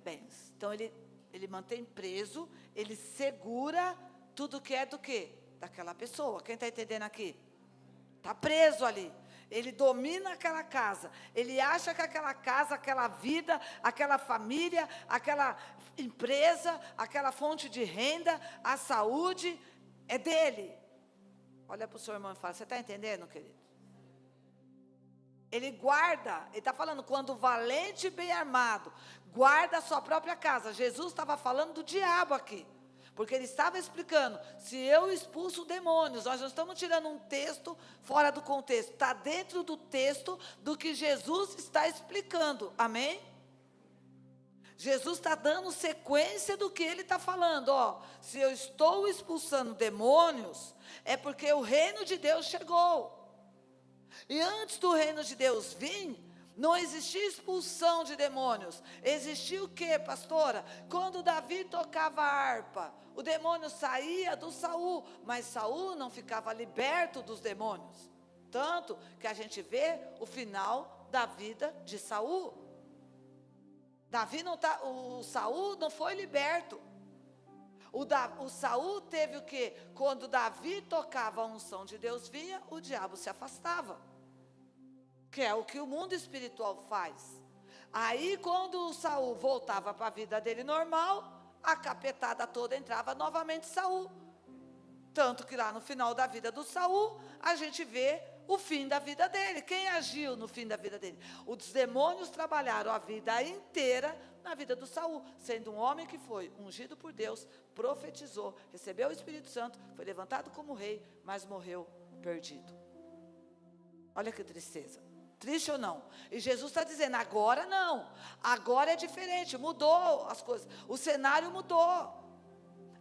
Bens. Então ele mantém preso, ele segura tudo que é do quê? Daquela pessoa. Quem está entendendo aqui? Está preso ali. Ele domina aquela casa. Ele acha que aquela casa, aquela vida, aquela família, aquela empresa, aquela fonte de renda, a saúde, é dele. Olha para o seu irmão e fala, você está entendendo, querido? Ele guarda, ele está falando, quando o valente bem armado guarda a sua própria casa. Jesus estava falando do diabo aqui. Porque ele estava explicando, se eu expulso demônios, nós não estamos tirando um texto fora do contexto, está dentro do texto do que Jesus está explicando, amém? Jesus está dando sequência do que ele está falando, ó, se eu estou expulsando demônios, é porque o reino de Deus chegou. E antes do reino de Deus vir, não existia expulsão de demônios. Existia o quê, pastora? Quando Davi tocava a harpa, o demônio saía do Saul, mas Saul não ficava liberto dos demônios. Tanto que a gente vê o final da vida de Saul. O Saul não foi liberto. O Saul teve o quê? Quando Davi tocava a unção de Deus vinha, o diabo se afastava. Que é o que o mundo espiritual faz. Aí quando o Saul voltava para a vida dele normal, a capetada toda entrava novamente em Saul. Tanto que lá no final da vida do Saul, a gente vê o fim da vida dele. Quem agiu no fim da vida dele? Os demônios trabalharam a vida inteira na vida do Saul, sendo um homem que foi ungido por Deus, profetizou, recebeu o Espírito Santo, foi levantado como rei, mas morreu perdido. Olha que tristeza. Triste ou não? E Jesus está dizendo, agora não, agora é diferente, mudou as coisas, o cenário mudou,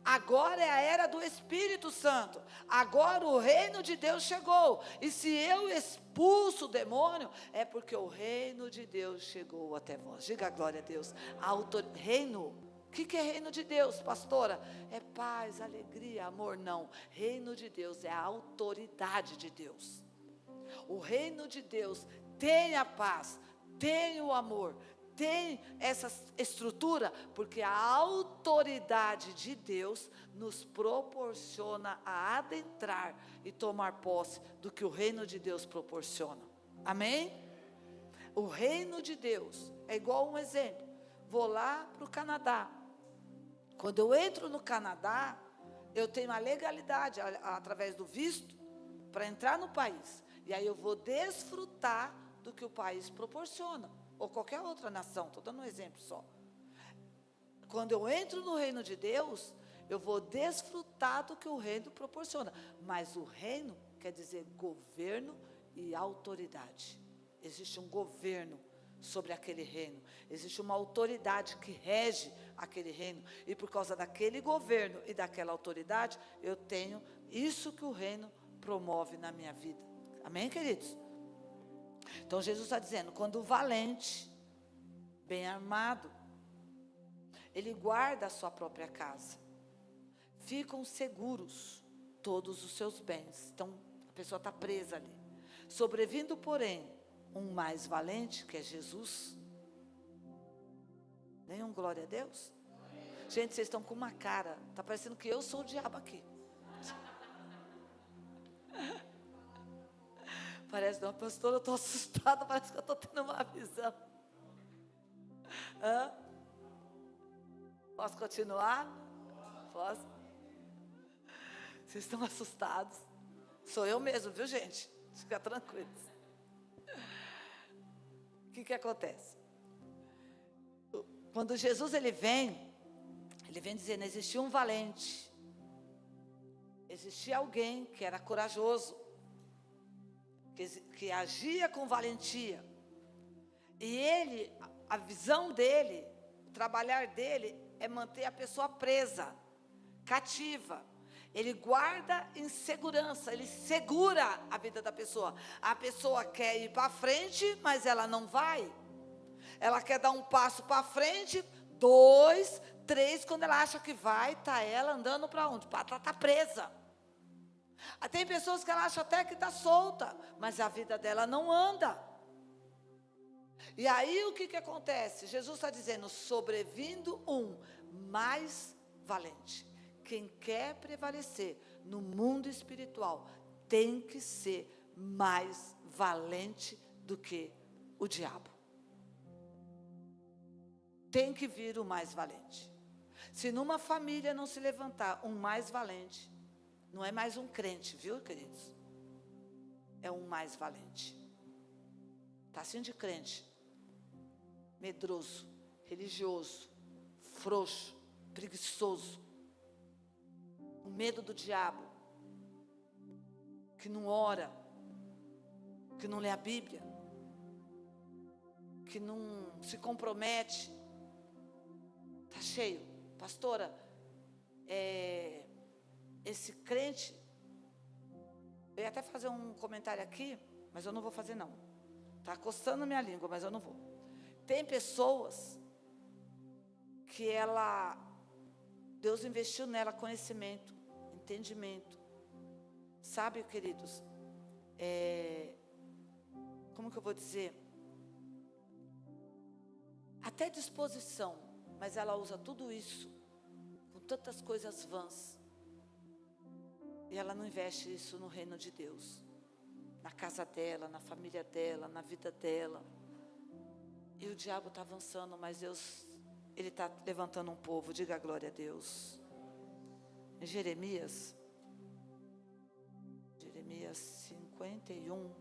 agora é a era do Espírito Santo, agora o reino de Deus chegou, e se eu expulso o demônio, é porque o reino de Deus chegou até vós. Diga glória a Deus. Reino, o que é reino de Deus, pastora? É paz, alegria, amor? Não, reino de Deus é a autoridade de Deus. O reino de Deus tem a paz, tem o amor, tem essa estrutura, porque a autoridade de Deus nos proporciona a adentrar e tomar posse do que o reino de Deus proporciona. Amém? O reino de Deus é igual um exemplo. Vou lá para o Canadá. Quando eu entro no Canadá, eu tenho a legalidade, através do visto, para entrar no país. E aí eu vou desfrutar do que o país proporciona, ou qualquer outra nação, estou dando um exemplo só. Quando eu entro no reino de Deus, eu vou desfrutar do que o reino proporciona. Mas o reino quer dizer governo e autoridade. Existe um governo sobre aquele reino, existe uma autoridade que rege aquele reino, e por causa daquele governo e daquela autoridade, eu tenho isso que o reino promove na minha vida. Amém, queridos? Então Jesus está dizendo, quando o valente, bem armado, ele guarda a sua própria casa, ficam seguros todos os seus bens. Então a pessoa está presa ali. Sobrevindo, porém, um mais valente, que é Jesus. Nenhum glória a Deus? Gente, vocês estão com uma cara, está parecendo que eu sou o diabo aqui. Parece, não, pastor, eu estou assustada, parece que eu estou tendo uma visão. Posso continuar? Posso? Vocês estão assustados? Sou eu mesmo, viu, gente? Fica tranquilos. O que acontece? Quando Jesus ele vem dizendo, existia um valente, existia alguém que era corajoso, que agia com valentia, E ele, a visão dele, o trabalhar dele é manter a pessoa presa, cativa. Ele guarda em segurança, ele segura a vida da pessoa. A pessoa quer ir para frente, mas ela não vai. Ela quer dar um passo para frente, 2, 3, quando ela acha que vai, está ela andando para onde? Ela está presa. Tem pessoas que ela acha até que está solta, mas a vida dela não anda. E aí o que acontece? Jesus está dizendo, sobrevindo um mais valente. Quem quer prevalecer no mundo espiritual tem que ser mais valente do que o diabo. Tem que vir o mais valente. Se numa família não se levantar um mais valente, não é mais um crente, viu, queridos? É um mais valente. Está assim de crente, medroso, religioso, frouxo, preguiçoso, com medo do diabo, que não ora, que não lê a Bíblia, que não se compromete. Está cheio. Pastora, esse crente, eu ia até fazer um comentário aqui, mas eu não vou fazer não. Está coçando minha língua, mas eu não vou. Tem pessoas que Deus investiu nela conhecimento, entendimento. Sabe, queridos, como que eu vou dizer? Até disposição, mas ela usa tudo isso com tantas coisas vãs. E ela não investe isso no reino de Deus, na casa dela, na família dela, na vida dela. E o diabo está avançando, mas Deus, Ele está levantando um povo. Diga glória a Deus. Em Jeremias 51,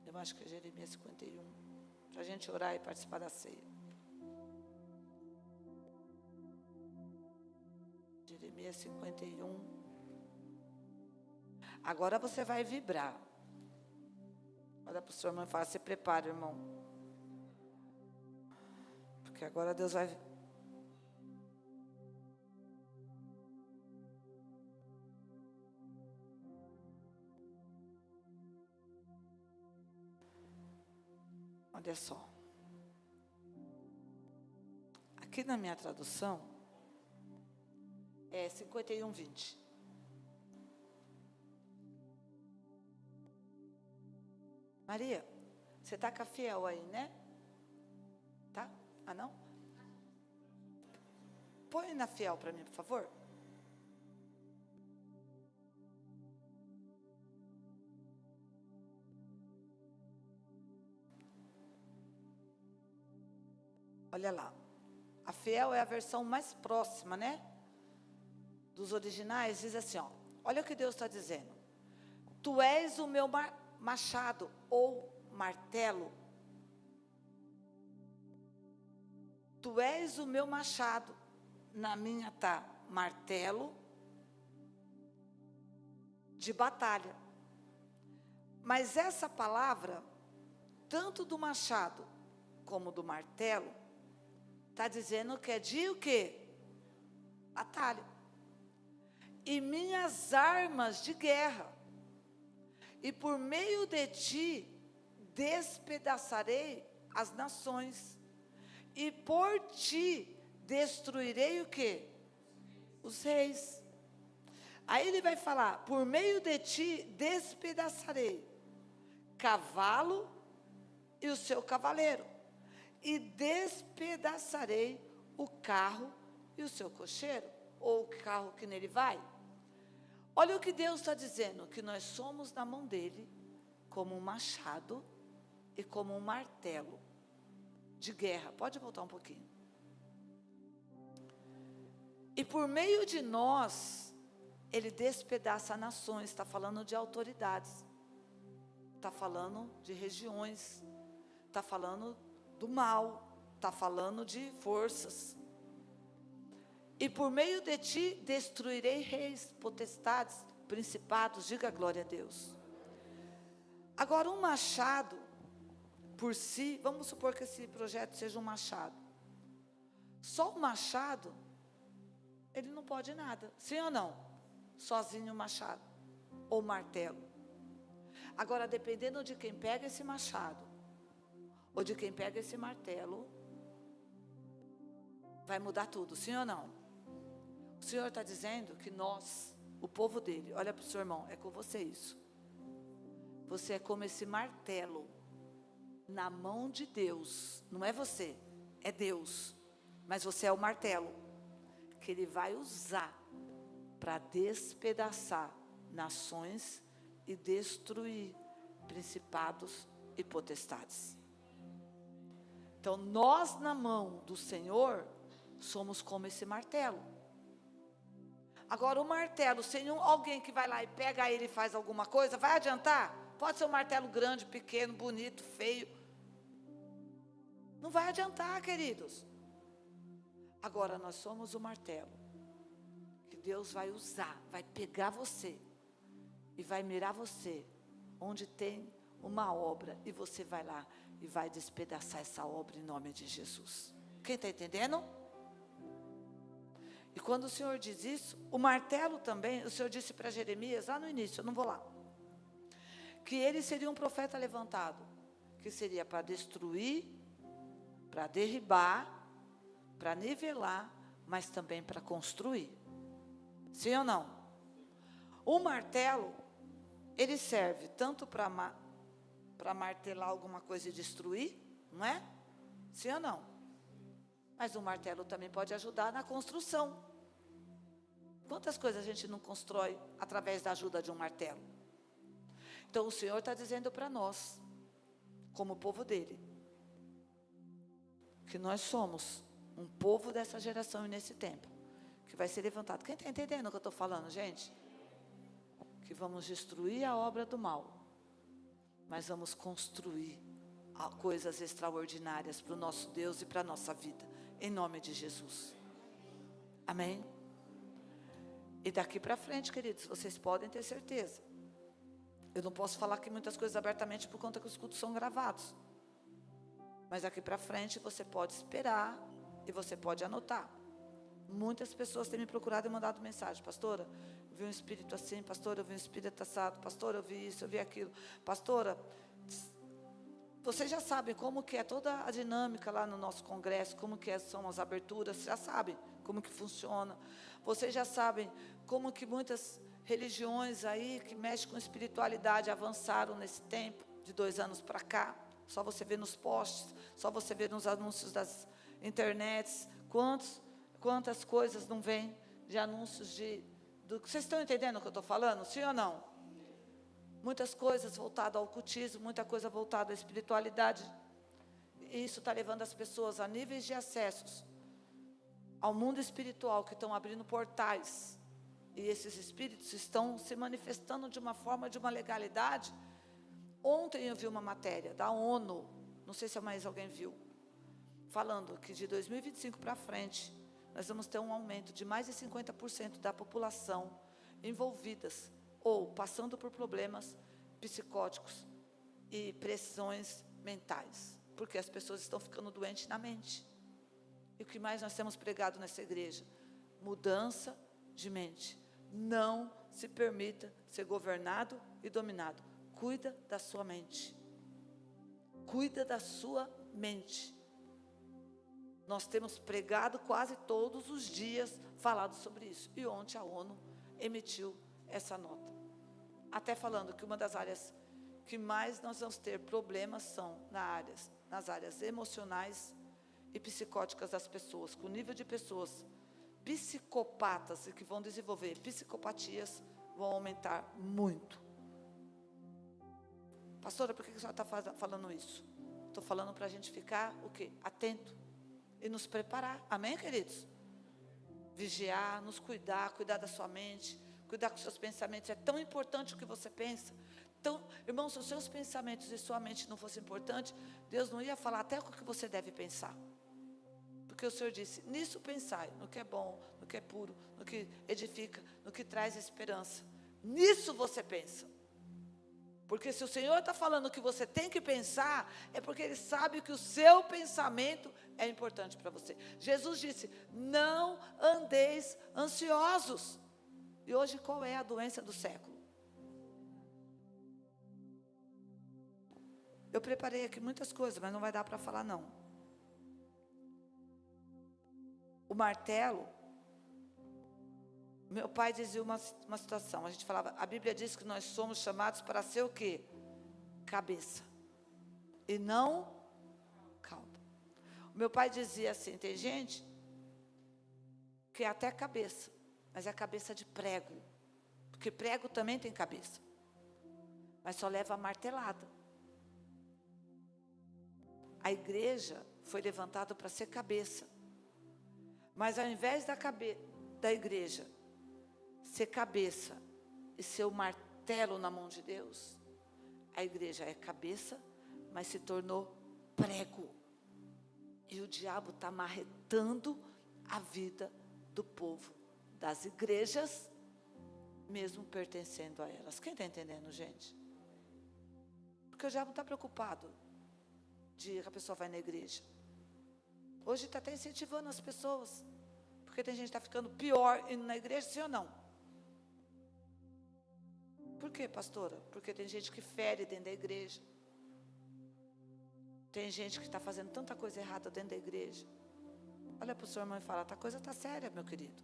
eu acho que é Jeremias 51, para a gente orar e participar da ceia. Jeremias 51. Agora você vai vibrar. Olha para o seu irmão e fala, se prepara, irmão. Porque agora Deus vai... Olha só. Aqui na minha tradução, é 51:20. Maria, você está com a Fiel aí, né? Tá? Ah, não? Põe na Fiel para mim, por favor. Olha lá. A Fiel é a versão mais próxima, né? Dos originais, diz assim, ó. Olha o que Deus está dizendo. Tu és o meu machado ou martelo. Tu és o meu machado. Na minha está martelo de batalha. Mas essa palavra, tanto do machado como do martelo, está dizendo que é de o quê? Batalha. E minhas armas de guerra. E por meio de ti despedaçarei as nações. E por ti destruirei o quê? Os reis. Aí ele vai falar, por meio de ti despedaçarei cavalo e o seu cavaleiro. E despedaçarei o carro e o seu cocheiro, ou o carro que nele vai. Olha o que Deus está dizendo, que nós somos na mão dele como um machado e como um martelo de guerra. Pode voltar um pouquinho. E por meio de nós, ele despedaça nações, está falando de autoridades, está falando de regiões, está falando do mal, está falando de forças. E por meio de ti destruirei reis, potestades, principados. Diga glória a Deus. Agora um machado por si, vamos supor que esse projeto seja um machado. Só o machado, ele não pode nada, sim ou não? Sozinho o machado, ou martelo. Agora, dependendo de quem pega esse machado, ou de quem pega esse martelo, vai mudar tudo, sim ou não? O Senhor está dizendo que nós, o povo dele, olha para o seu irmão, é com você isso. Você é como esse martelo, na mão de Deus, não é você, é Deus, mas você é o martelo, que Ele vai usar para despedaçar nações e destruir principados e potestades. Então, nós na mão do Senhor, somos como esse martelo. Agora, o martelo, sem alguém que vai lá e pega ele e faz alguma coisa, vai adiantar? Pode ser um martelo grande, pequeno, bonito, feio. Não vai adiantar, queridos. Agora, nós somos o martelo, que Deus vai usar, vai pegar você, e vai mirar você, onde tem uma obra, e você vai lá, e vai despedaçar essa obra em nome de Jesus. Quem está entendendo? E quando o Senhor diz isso, o martelo também, o Senhor disse para Jeremias, lá no início, eu não vou lá, que ele seria um profeta levantado, que seria para destruir, para derribar, para nivelar, mas também para construir. Sim ou não? O martelo, ele serve tanto para martelar alguma coisa e destruir, não é? Sim ou não? Mas o martelo também pode ajudar na construção. Quantas coisas a gente não constrói através da ajuda de um martelo? Então o Senhor está dizendo para nós, como povo dele, que nós somos um povo dessa geração e nesse tempo, que vai ser levantado. Quem está entendendo o que eu estou falando, gente? Que vamos destruir a obra do mal, mas vamos construir coisas extraordinárias para o nosso Deus e para a nossa vida, em nome de Jesus. Amém? E daqui para frente, queridos, vocês podem ter certeza. Eu não posso falar aqui muitas coisas abertamente por conta que os cultos são gravados. Mas daqui para frente você pode esperar e você pode anotar. Muitas pessoas têm me procurado e mandado mensagem: pastora, eu vi um espírito assim, pastora, eu vi um espírito assado, pastora, eu vi isso, eu vi aquilo. Pastora, vocês já sabem como que é toda a dinâmica lá no nosso congresso, como que são as aberturas, já sabem como que funciona. Vocês já sabem como que muitas religiões aí que mexem com espiritualidade avançaram nesse tempo, de 2 anos para cá. Só você vê nos posts, só você vê nos anúncios das internets, quantas coisas não vêm de anúncios vocês estão entendendo o que eu estou falando? Sim ou não? Muitas coisas voltadas ao ocultismo, muita coisa voltada à espiritualidade. E isso está levando as pessoas a níveis de acessos ao mundo espiritual, que estão abrindo portais. E esses espíritos estão se manifestando de uma forma, de uma legalidade. Ontem eu vi uma matéria da ONU, não sei se mais alguém viu, falando que de 2025 para frente, nós vamos ter um aumento de mais de 50% da população envolvidas ou passando por problemas psicóticos e pressões mentais, porque as pessoas estão ficando doentes na mente. E o que mais nós temos pregado nessa igreja? Mudança de mente. Não se permita ser governado e dominado. Cuida da sua mente. Cuida da sua mente. Nós temos pregado quase todos os dias, falado sobre isso. E ontem a ONU emitiu essa nota. Até falando que uma das áreas que mais nós vamos ter problemas são nas áreas emocionais e psicóticas das pessoas, com o nível de pessoas psicopatas e que vão desenvolver psicopatias vão aumentar muito. Pastora, por que a senhora está falando isso? Estou falando para a gente ficar o quê? Atento e nos preparar. Amém, queridos? Vigiar, nos cuidar da sua mente, cuidar com seus pensamentos. É tão importante o que você pensa. Então, irmãos, se os seus pensamentos e sua mente não fossem importantes, Deus não ia falar até o que você deve pensar. Porque o Senhor disse, nisso pensai, no que é bom, no que é puro, no que edifica, no que traz esperança. Nisso você pensa. Porque se o Senhor está falando que você tem que pensar, é porque Ele sabe que o seu pensamento é importante para você. Jesus disse, não andeis ansiosos. E hoje qual é a doença do século? Eu preparei aqui muitas coisas, mas não vai dar para falar não. O martelo, meu pai dizia uma situação, a gente falava, a Bíblia diz que nós somos chamados para ser o quê? Cabeça, e não cauda. O meu pai dizia assim, tem gente que é até cabeça, mas é cabeça de prego, porque prego também tem cabeça, mas só leva a martelada. A igreja foi levantada para ser cabeça, mas ao invés da igreja ser cabeça e ser o martelo na mão de Deus, a igreja é cabeça, mas se tornou prego. E o diabo está marretando a vida do povo, das igrejas, mesmo pertencendo a elas. Quem está entendendo, gente? Porque o diabo está preocupado de que a pessoa vai na igreja. Hoje está até incentivando as pessoas, porque tem gente que está ficando pior indo na igreja, sim ou não? Por quê, pastora? Porque tem gente que fere dentro da igreja. Tem gente que está fazendo tanta coisa errada dentro da igreja. Olha para o seu irmão e fala, a coisa está séria, meu querido.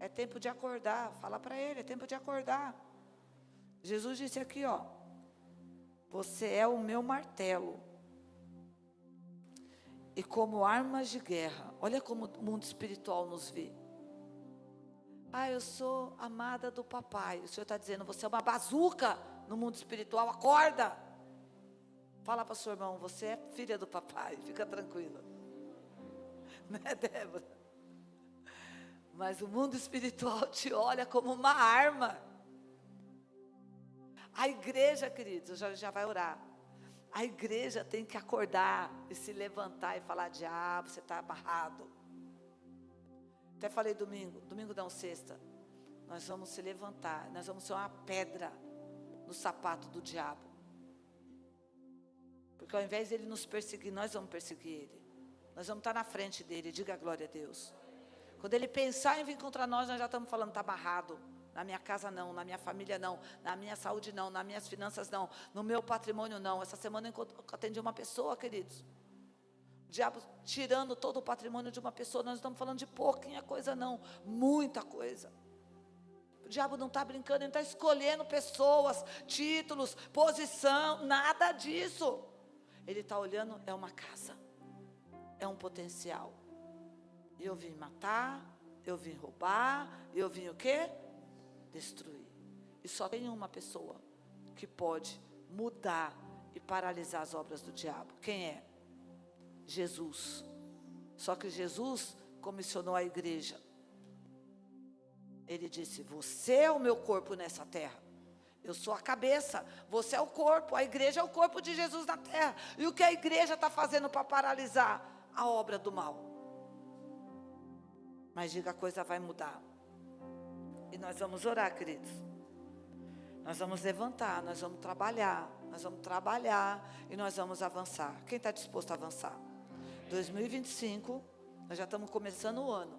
É tempo de acordar. Fala para ele, é tempo de acordar. Jesus disse aqui, ó, você é o meu martelo. E como armas de guerra, olha como o mundo espiritual nos vê. Eu sou amada do papai. O Senhor está dizendo, você é uma bazuca no mundo espiritual, acorda. Fala para o seu irmão, você é filha do papai, fica tranquila. Né, Débora? Mas o mundo espiritual te olha como uma arma. A igreja, queridos, já vai orar. A igreja tem que acordar e se levantar e falar, diabo, você está amarrado. Até falei domingo não, sexta, nós vamos se levantar, nós vamos ser uma pedra no sapato do diabo. Porque ao invés dele nos perseguir, nós vamos perseguir ele. Nós vamos estar na frente dele, diga glória a Deus. Quando ele pensar em vir contra nós já estamos falando, está amarrado. Na minha casa não, na minha família não, na minha saúde não, nas minhas finanças não, no meu patrimônio não. Essa semana eu atendi uma pessoa, queridos. O diabo tirando todo o patrimônio de uma pessoa, nós não estamos falando de pouquinha coisa não, muita coisa. O diabo não está brincando, ele não está escolhendo pessoas, títulos, posição, nada disso. Ele está olhando, é uma casa, é um potencial. Eu vim matar, eu vim roubar, eu vim o quê? Destruir. E só tem uma pessoa que pode mudar e paralisar as obras do diabo. Quem é? Jesus. Só que Jesus comissionou a igreja. Ele disse, você é o meu corpo nessa terra. Eu sou a cabeça, você é o corpo. A igreja é o corpo de Jesus na terra. E o que a igreja está fazendo para paralisar a obra do mal? Mas diga, a coisa vai mudar. E nós vamos orar, queridos. Nós vamos levantar, nós vamos trabalhar e nós vamos avançar. Quem está disposto a avançar? 2025, nós já estamos começando o ano.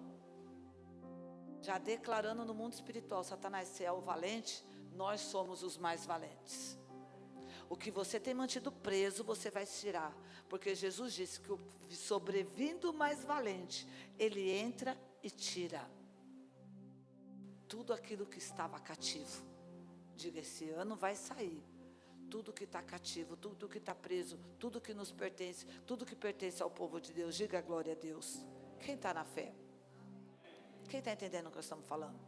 Já declarando no mundo espiritual, Satanás, se é o valente, nós somos os mais valentes. O que você tem mantido preso, você vai tirar. Porque Jesus disse que o sobrevindo mais valente, ele entra e tira tudo aquilo que estava cativo. Diga, esse ano vai sair. Tudo que está cativo, tudo que está preso, tudo que nos pertence, tudo que pertence ao povo de Deus. Diga glória a Deus. Quem está na fé? Quem está entendendo o que nós estamos falando?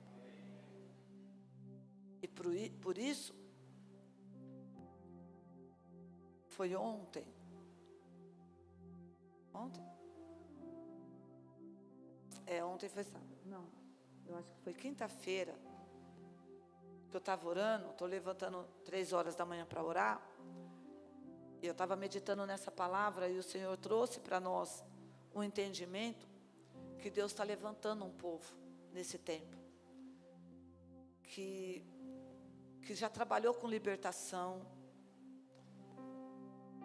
E por isso, foi ontem. Ontem foi sábado. Não, eu acho que foi quinta-feira. Que eu estava orando, estou levantando 3 horas da manhã para orar. E eu estava meditando nessa palavra e o Senhor trouxe para nós um entendimento que Deus está levantando um povo nesse tempo. Que que já trabalhou com libertação.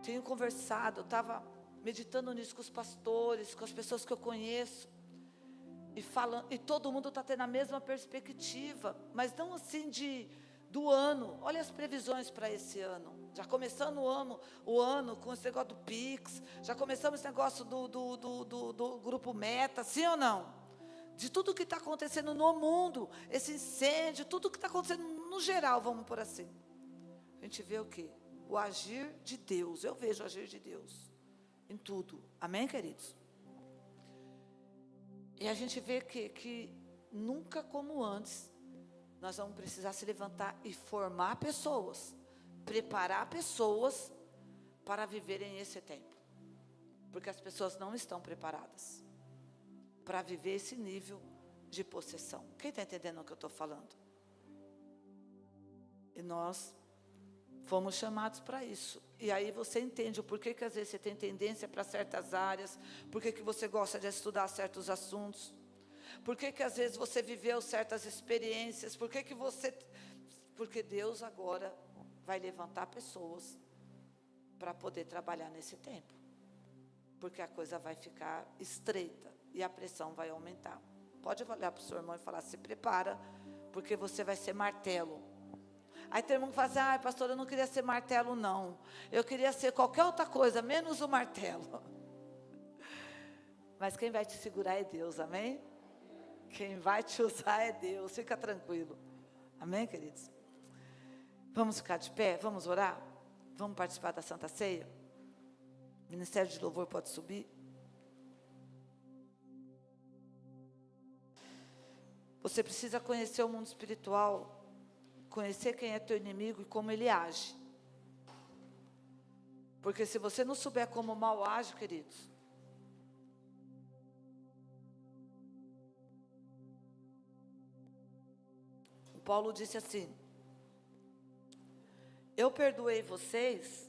Tenho conversado, eu estava meditando nisso com os pastores, com as pessoas que eu conheço, e todo mundo está tendo a mesma perspectiva, mas não assim do ano. Olha as previsões para esse ano. Já começando o ano com esse negócio do Pix, já começamos esse negócio do Grupo Meta, sim ou não? De tudo que está acontecendo no mundo, esse incêndio, tudo que está acontecendo no geral, vamos por assim. A gente vê o quê? O agir de Deus. Eu vejo o agir de Deus em tudo. Amém, queridos? E a gente vê que nunca como antes, nós vamos precisar se levantar e formar pessoas, preparar pessoas para viverem esse tempo. Porque as pessoas não estão preparadas para viver esse nível de possessão. Quem está entendendo o que eu estou falando? E nós fomos chamados para isso. E aí você entende o porquê que às vezes você tem tendência para certas áreas, porquê que você gosta de estudar certos assuntos, porquê que às vezes você viveu certas experiências, porque Deus agora vai levantar pessoas para poder trabalhar nesse tempo. Porque a coisa vai ficar estreita e a pressão vai aumentar. Pode olhar para o seu irmão e falar: se prepara, porque você vai ser martelo. Aí tem irmão que fala assim: pastor, eu não queria ser martelo não, eu queria ser qualquer outra coisa, menos o martelo. Mas quem vai te segurar é Deus, amém? Quem vai te usar é Deus, fica tranquilo. Amém, queridos? Vamos ficar de pé, vamos orar? Vamos participar da Santa Ceia? O Ministério de Louvor pode subir. Você precisa conhecer o mundo espiritual, conhecer quem é teu inimigo e como ele age. Porque se você não souber como o mal age, queridos, o Paulo disse assim: eu perdoei vocês.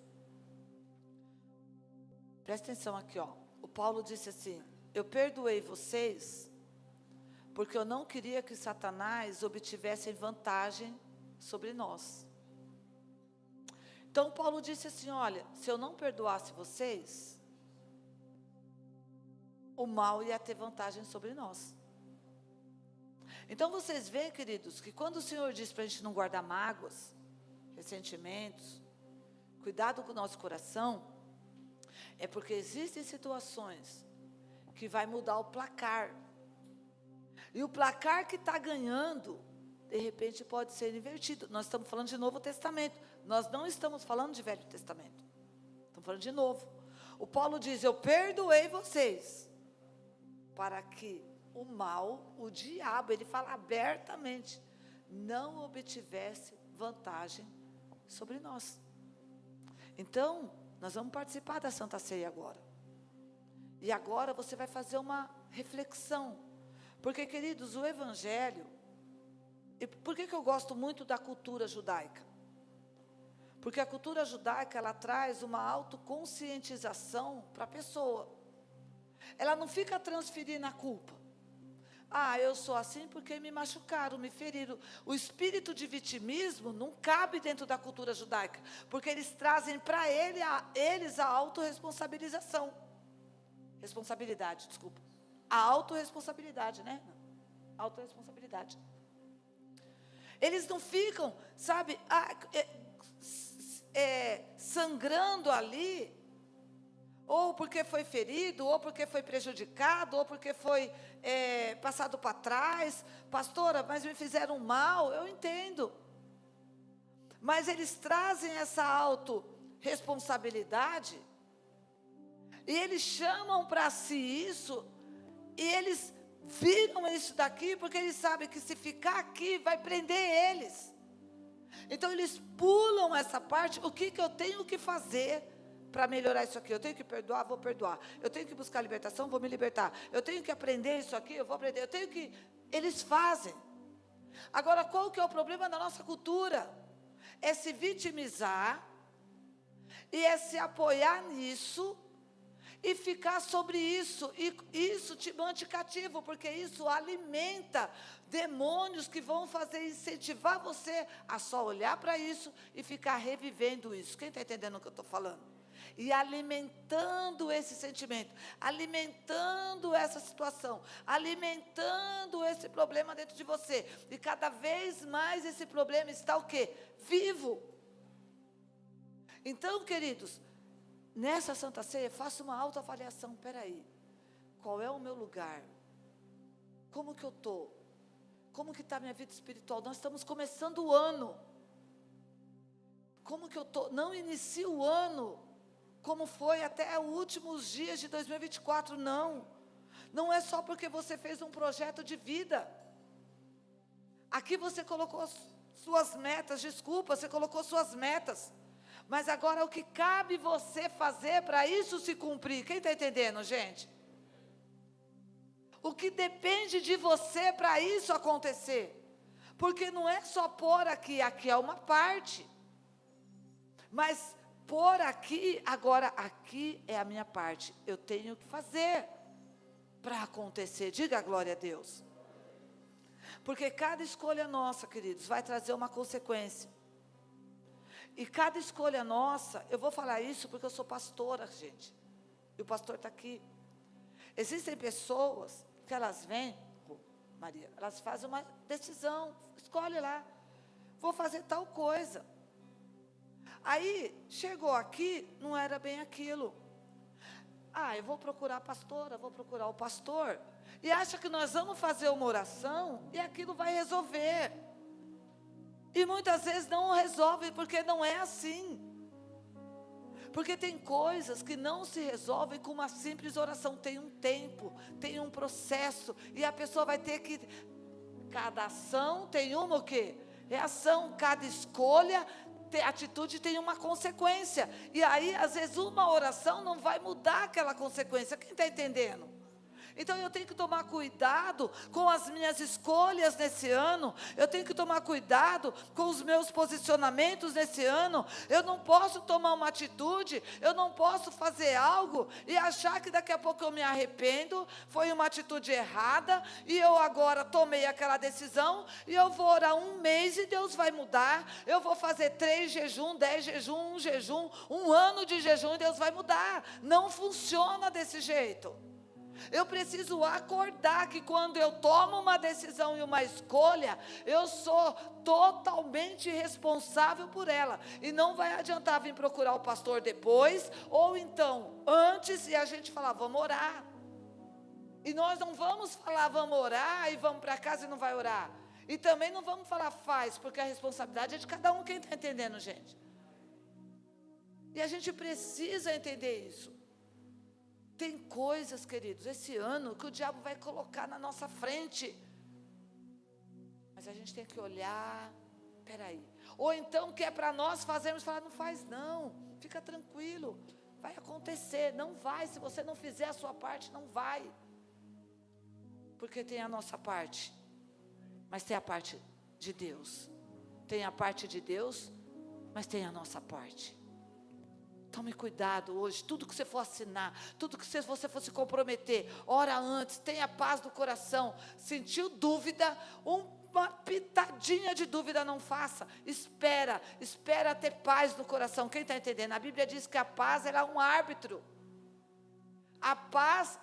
Presta atenção aqui, ó. O Paulo disse assim: eu perdoei vocês porque eu não queria que Satanás obtivesse vantagem sobre nós. Então Paulo disse assim: olha, se eu não perdoasse vocês, o mal ia ter vantagem sobre nós. Então vocês veem, queridos, que quando o Senhor diz para a gente não guardar mágoas, ressentimentos, cuidado com o nosso coração, é porque existem situações que vai mudar o placar. E o placar que está ganhando, de repente pode ser invertido. Nós estamos falando de Novo Testamento. Nós não estamos falando de Velho Testamento. Estamos falando de Novo. O Paulo diz: eu perdoei vocês, para que o mal, o diabo, ele fala abertamente, não obtivesse vantagem sobre nós. Então, nós vamos participar da Santa Ceia agora. E agora você vai fazer uma reflexão. Porque, queridos, o Evangelho, e por que eu gosto muito da cultura judaica? Porque a cultura judaica, ela traz uma autoconscientização para a pessoa. Ela não fica transferindo a culpa. Eu sou assim porque me machucaram, me feriram. O espírito de vitimismo não cabe dentro da cultura judaica, porque eles trazem para eles a autorresponsabilização. Responsabilidade, desculpa. A autorresponsabilidade, né? Autorresponsabilidade. Eles não ficam, sabe, sangrando ali, ou porque foi ferido, ou porque foi prejudicado, ou porque foi passado para trás. Pastora, mas me fizeram mal, eu entendo. Mas eles trazem essa autorresponsabilidade, e eles chamam para si isso, e eles viram isso daqui, porque eles sabem que se ficar aqui, vai prender eles. Então eles pulam essa parte. O que eu tenho que fazer para melhorar isso aqui? Eu tenho que perdoar, vou perdoar. Eu tenho que buscar libertação, vou me libertar. Eu tenho que aprender isso aqui, eu vou aprender. Eles fazem. Agora, qual que é o problema da nossa cultura? É se vitimizar, e é se apoiar nisso, e ficar sobre isso, e isso te mantém cativo, porque isso alimenta demônios que vão incentivar você a só olhar para isso e ficar revivendo isso. Quem está entendendo o que eu estou falando? E alimentando esse sentimento, alimentando essa situação, alimentando esse problema dentro de você. E cada vez mais esse problema está o quê? Vivo. Então, queridos, nessa Santa Ceia, faça uma autoavaliação. Espera aí, qual é o meu lugar? Como que eu estou? Como que está a minha vida espiritual? Nós estamos começando o ano. Como que eu estou? Não inicie o ano como foi até os últimos dias de 2024, não. Não é só porque você fez um projeto de vida. Aqui você colocou suas metas, desculpa, você colocou suas metas. Mas agora o que cabe você fazer para isso se cumprir? Quem está entendendo, gente? O que depende de você para isso acontecer? Porque não é só pôr aqui é uma parte. Mas pôr aqui, agora aqui é a minha parte. Eu tenho que fazer para acontecer. Diga a glória a Deus. Porque cada escolha nossa, queridos, vai trazer uma consequência. E cada escolha nossa, eu vou falar isso porque eu sou pastora, gente. E o pastor está aqui. Existem pessoas que elas vêm, Maria, elas fazem uma decisão, escolhe lá, vou fazer tal coisa. Aí, chegou aqui, não era bem aquilo. Eu vou procurar a pastora, vou procurar o pastor. E acha que nós vamos fazer uma oração e aquilo vai resolver. E muitas vezes não resolve, porque não é assim. Porque tem coisas que não se resolvem com uma simples oração. Tem um tempo, tem um processo. E a pessoa vai ter que... Cada ação tem uma o quê? Reação. Cada escolha, atitude tem uma consequência. E aí, às vezes, uma oração não vai mudar aquela consequência. Quem está entendendo? Então eu tenho que tomar cuidado com as minhas escolhas nesse ano, eu tenho que tomar cuidado com os meus posicionamentos nesse ano. Eu não posso tomar uma atitude, eu não posso fazer algo e achar que daqui a pouco eu me arrependo, foi uma atitude errada, e eu agora tomei aquela decisão, e eu vou orar um mês e Deus vai mudar, eu vou fazer 3 jejum, 10 jejum, 1 jejum, 1 ano de jejum e Deus vai mudar. Não funciona desse jeito. Eu preciso acordar que quando eu tomo uma decisão e uma escolha, eu sou totalmente responsável por ela. E não vai adiantar vir procurar o pastor depois, ou então antes, e a gente falar, vamos orar. E nós não vamos falar, vamos orar, e vamos para casa e não vai orar. E também não vamos falar, faz, porque a responsabilidade é de cada um. Quem está entendendo, gente? E a gente precisa entender isso. Tem coisas, queridos, esse ano que o diabo vai colocar na nossa frente. Mas a gente tem que olhar, peraí. Ou então que é para nós fazermos, falar, não faz não, fica tranquilo, vai acontecer, não vai, se você não fizer a sua parte, não vai. Porque tem a nossa parte, mas tem a parte de Deus. Tem a parte de Deus, mas tem a nossa parte. Tome cuidado hoje, tudo que você for assinar, tudo que você for se comprometer, ora antes, tenha paz do coração. Sentiu dúvida, uma pitadinha de dúvida não faça, espera ter paz no coração. Quem está entendendo? A Bíblia diz que a paz ela é um árbitro. A paz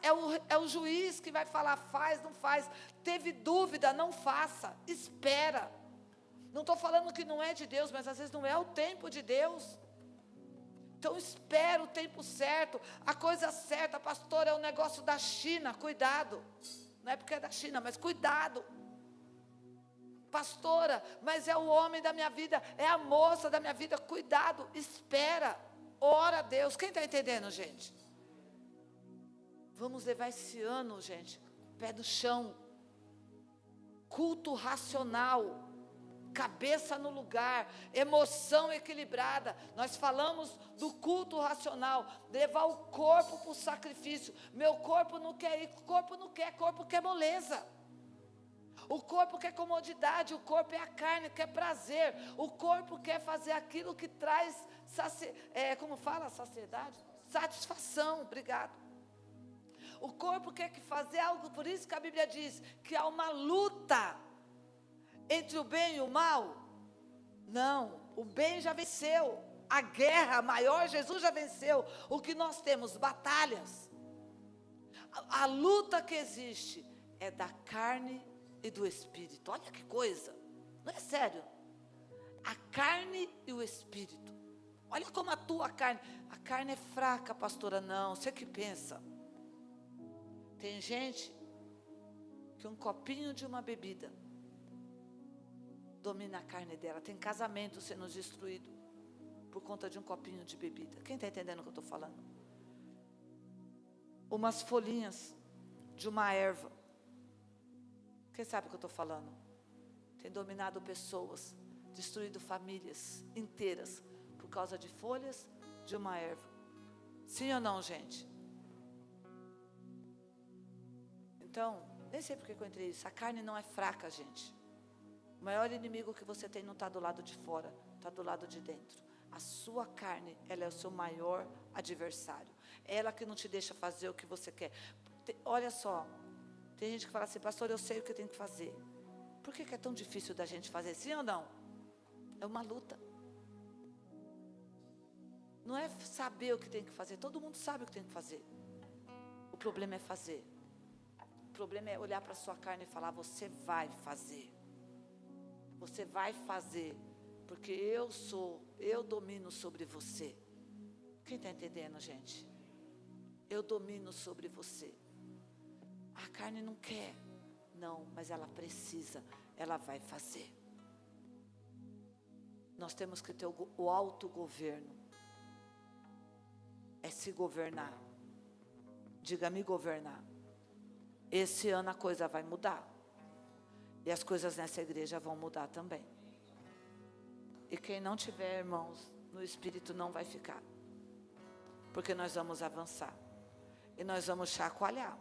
é o juiz que vai falar, faz, não faz. Teve dúvida, não faça, espera. Não estou falando que não é de Deus, mas às vezes não é o tempo de Deus. Então espera o tempo certo, a coisa certa. Pastor, é o negócio da China, cuidado. Não é porque é da China, mas cuidado. Pastora, mas é o homem da minha vida, é a moça da minha vida, cuidado, espera, ora a Deus. Quem está entendendo, gente? Vamos levar esse ano, gente, pé no chão, culto racional, cabeça no lugar, emoção equilibrada. Nós falamos do culto racional, levar o corpo para o sacrifício. Meu corpo não quer ir, corpo quer moleza. O corpo quer comodidade, o corpo é a carne, quer prazer. O corpo quer fazer aquilo que traz, como fala saciedade? Satisfação, obrigado. O corpo quer que fazer algo, por isso que a Bíblia diz que há uma luta entre o bem e o mal. Não, o bem já venceu. A guerra maior, Jesus já venceu. O que nós temos? Batalhas. A luta que existe é da carne e do espírito. Olha que coisa. Não é sério? A carne e o espírito. Olha como atua a carne. A carne é fraca, pastora. Não, você que pensa. Tem gente que um copinho de uma bebida domina a carne dela. Tem casamento sendo destruído por conta de um copinho de bebida. Quem está entendendo o que eu estou falando? Umas folhinhas de uma erva. Quem sabe o que eu estou falando? Tem dominado pessoas, destruído famílias inteiras por causa de folhas de uma erva. Sim ou não, gente? Então, nem sei porque eu entrei isso. A carne não é fraca, gente. O maior inimigo que você tem não está do lado de fora, está do lado de dentro. A sua carne, ela é o seu maior adversário. Ela que não te deixa fazer o que você quer. Olha só, tem gente que fala assim, pastor, eu sei o que eu tenho que fazer. Por que é tão difícil da gente fazer? Sim ou não? É uma luta. Não é saber o que tem que fazer. Todo mundo sabe o que tem que fazer. O problema é fazer. O problema é olhar para a sua carne e falar, você vai fazer. Você vai fazer. Porque eu domino sobre você. Quem está entendendo, gente? Eu domino sobre você. A carne não quer. Não, mas ela precisa. Ela vai fazer. Nós temos que ter o autogoverno. É se governar. Diga, me governar. Esse ano a coisa vai mudar. E as coisas nessa igreja vão mudar também. E quem não tiver, irmãos, no Espírito não vai ficar. Porque nós vamos avançar. E nós vamos chacoalhar.